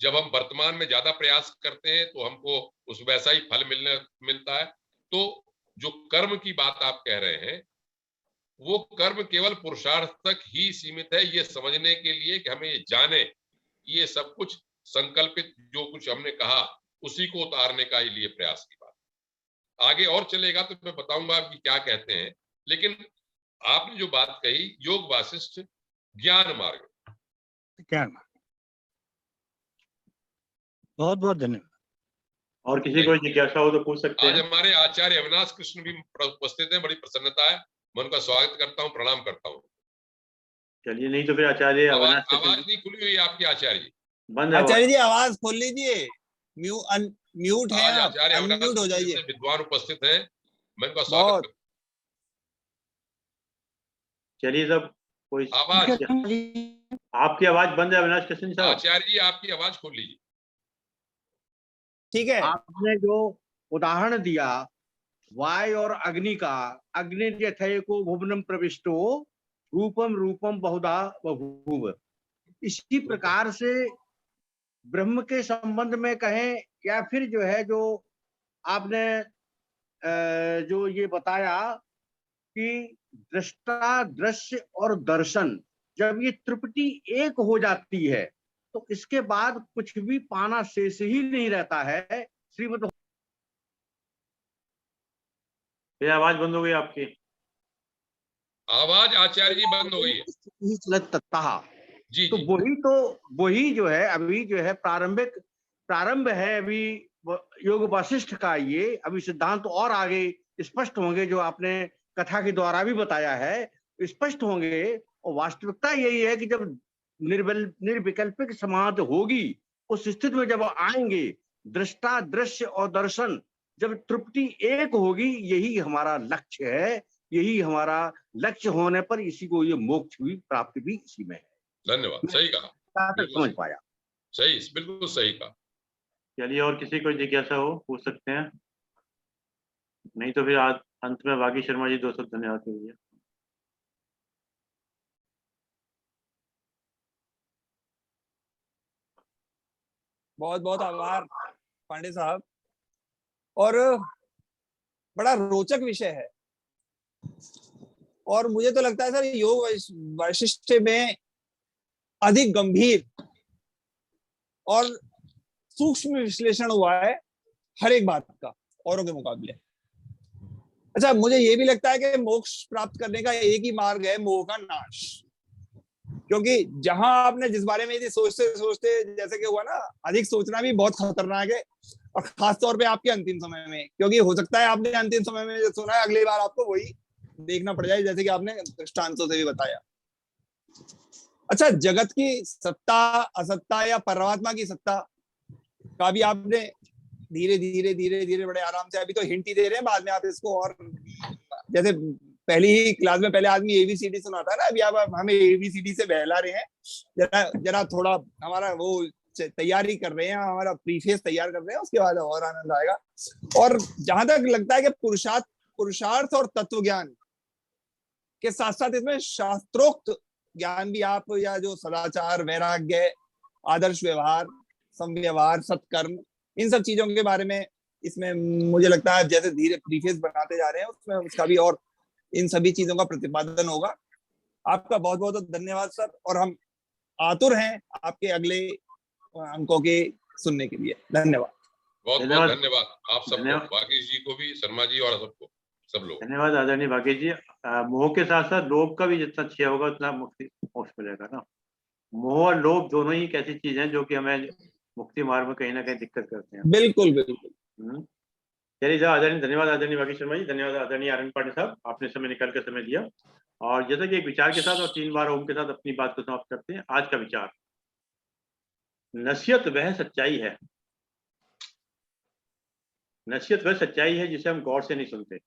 जब हम वर्तमान में ज्यादा प्रयास करते हैं तो हमको उस वैसा ही फल मिलता है। तो जो कर्म की बात आप कह रहे हैं, वो कर्म केवल पुरुषार्थ तक ही सीमित है, ये समझने के लिए कि हमें ये जाने, ये सब कुछ संकल्पित जो कुछ हमने कहा उसी को उतारने का ही लिए प्रयास की बात। आगे और चलेगा तो मैं बताऊंगा कि क्या कहते हैं, लेकिन आपने जो बात कही योग वासिष्ठ ज्ञान मार्ग, ज्ञान, बहुत बहुत धन्यवाद। और किसी को जिज्ञासा हो तो पूछ सकते आज हैं। हमारे आचार्य अविनाश कृष्ण भी उपस्थित हैं, बड़ी प्रसन्नता है, मैं उनका स्वागत करता हूँ, प्रणाम करता हूँ। चलिए, नहीं तो फिर आचार्य अविनाश आवाज नहीं खुली हुई है आपकी आचार्य जी। बंद है आचार्य जी आवाज खोल लीजिए, म्यूट है आज आप, आचार्य अविनाश अनम्यूट हो कृष्ण जाइए। जैसे विद्वान उपस्थित हैं, मैं उनका स्वागत बहुत करता चलिए सब कोई हूँ। आवाज आपकी आवाज बंद है अविनाश कृष्ण साहब। आचार्य जी आपकी आवाज खोल लीजिए। ठीक है। आपने जो उदाहरण दिया वायु और अग्नि का, अग्नि यथैको भुवनम प्रविष्टो रूपम रूपम बहुधा बभूव, इसी प्रकार से ब्रह्म के संबंध में कहें या फिर जो है जो आपने जो ये बताया कि दृष्टा दृश्य और दर्शन, जब ये त्रिपुटी एक हो जाती है तो इसके बाद कुछ भी पाना शेष ही नहीं रहता है। श्रीमद् फिर आवाज बंद हो गई आपकी। आवाज आचार्य जी बंद हो गई है। जी, तो वही जो है अभी जो है प्रारंभ है अभी योग वासिष्ठ का। ये अभी सिद्धांत और आगे स्पष्ट होंगे, जो आपने कथा के द्वारा भी बताया है स्पष्ट होंगे। और वास्तविकता यही है कि जब निर्विकल्पिक समाधि होगी, उस स्थिति में जब आएंगे दृष्टा दृश्य और दर्शन, जब तृप्ति एक होगी, यही हमारा लक्ष्य है। यही हमारा लक्ष्य होने पर इसी को ये मोक्ष भी प्राप्ति भी इसी में है। धन्यवाद, सही कहा, समझ पाया। सही, बिल्कुल सही कहा। चलिए, और किसी को जिज्ञासा हो पूछ सकते हैं, नहीं तो फिर आज अंत में बागी शर्मा जी 200 धन्यवाद दीजिए। बहुत बहुत आभार पांडे साहब, और बड़ा रोचक विषय है। और मुझे तो लगता है सर योग वैशिष्ट में अधिक गंभीर और सूक्ष्म विश्लेषण हुआ है हर एक बात का औरों के मुकाबले। अच्छा, मुझे ये भी लगता है कि मोक्ष प्राप्त करने का एक ही मार्ग है, मोह का नाश। क्योंकि जहां आपने जिस बारे में सोचते सोचते जैसे कि हुआ ना, अधिक सोचना भी बहुत खतरनाक है, और खास तौर पे आपके अंतिम समय में, क्योंकि हो सकता है आपने अंतिम समय में जो सुना है अगली बार आपको वही देखना पड़ जाए, जैसे कि आपने दृष्टांतों से भी बताया। अच्छा, जगत की सत्ता असत्ता या परमात्मा की सत्ता का भी आपने धीरे धीरे धीरे धीरे बड़े आराम से, अभी तो हिंट ही दे रहे हैं, बाद में आप इसको और, जैसे पहली ही क्लास में पहले आदमी एबीसीडी सुनाता है ना, अभी आप हमें एबीसीडी से बहला रहे हैं। जरा जरा थोड़ा हमारा वो तैयारी कर रहे हैं, हमारा प्रीफेस तैयार कर रहे हैं, उसके बाद और आनंद आएगा। और जहां तक लगता है कि पुरुषार्थ और तत्व ज्ञान के साथ साथ इसमें शास्त्रोक्त ज्ञान भी आप, या जो सदाचार, वैराग्य, आदर्श व्यवहार, समव्यवहार, सत्कर्म, इन सब चीजों के बारे में इसमें मुझे लगता है जैसे धीरे प्रीफेस बनाते जा रहे हैं उसमें उसका भी और इन सभी चीजों का प्रतिपादन होगा। आपका बहुत बहुत धन्यवाद सर, और हम आतुर हैं आपके अगले अंकों के सुनने के लिए। धन्यवाद, बहुत बहुत धन्यवाद आप सबको, बागी जी को भी, शर्मा जी और सबको, सब लोग धन्यवाद आदरणीय बागी जी। मोह के साथ साथ लोभ का भी जितना छीया होगा उतना मुक्ति मोक्ष मिलेगा ना। मोह और लोभ दोनों ही एक ऐसी चीज है जो कि हमें मुक्ति मार्ग में कहीं ना कहीं दिक्कत करते हैं। बिल्कुल बिल्कुल। चलिए साहब, आदरणीय धन्यवाद आदरणीय बागी शर्मा जी, धन्यवाद आदरणीय आर एन पांडे साहब, आपने समय निकाल कर समय दिया। और जैसा कि एक विचार के साथ और 3 बार ओम के साथ अपनी बात को समाप्त करते हैं। आज का विचार, नसीहत वह सच्चाई है, नसीहत वह सच्चाई है जिसे हम गौर से नहीं सुनते,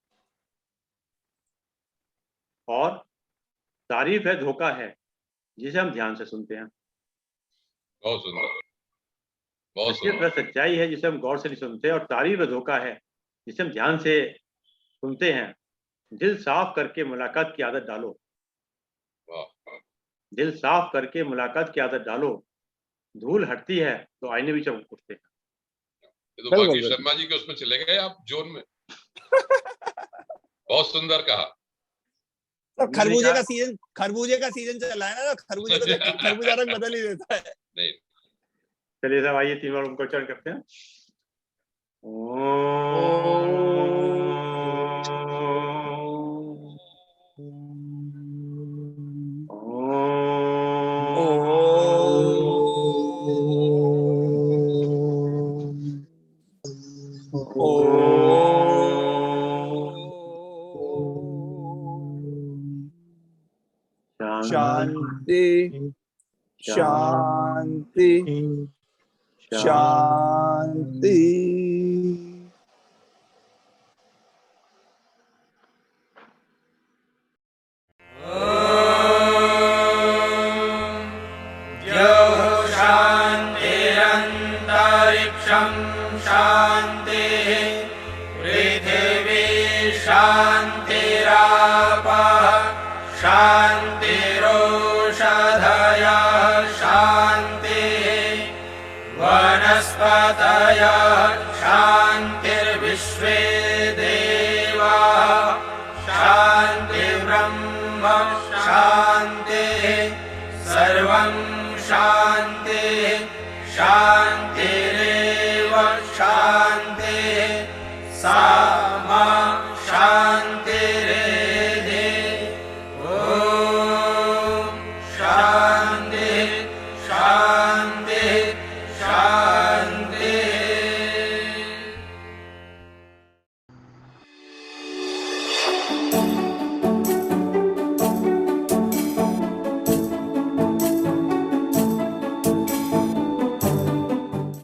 और तारीफ है धोखा है जिसे हम ध्यान से सुनते हैं। बहुत सुंदर, बहुत नसीहत वह सच्चाई है जिसे हम गौर से नहीं सुनते, और तारीफ है धोखा है जिसे हम ध्यान से सुनते हैं। दिल साफ करके मुलाकात की आदत डालो, दिल साफ करके मुलाकात की आदत डालो, धूल हटती है तो आईने भी चमक उठते हैं। ये तो बिल्कुल, बाकी बिल्कुल। शर्मा जी के उसमें चले गए आप जोन में। बहुत सुंदर कहा। तो मैंने खरबूजे कहा- का सीजन चल रहा है ना, तो खरबूजे को देख के खरबूजा रंग बदल ही देता है। नहीं, चलिए साहब आइए 3 बार उनको उच्चारण करते हैं। शांति शांति शांति। शान्तिरन्तरिक्षं शान्तिः पृथिवी शान्तिरापः शान्तिरोषधयः शान्तिः वनस्पतयः शान्तिर्विश्वे देवाः शान्तिर्ब्रह्म शान्तिः सर्वं शान्तिः शान्तिरेव शान्तिः सा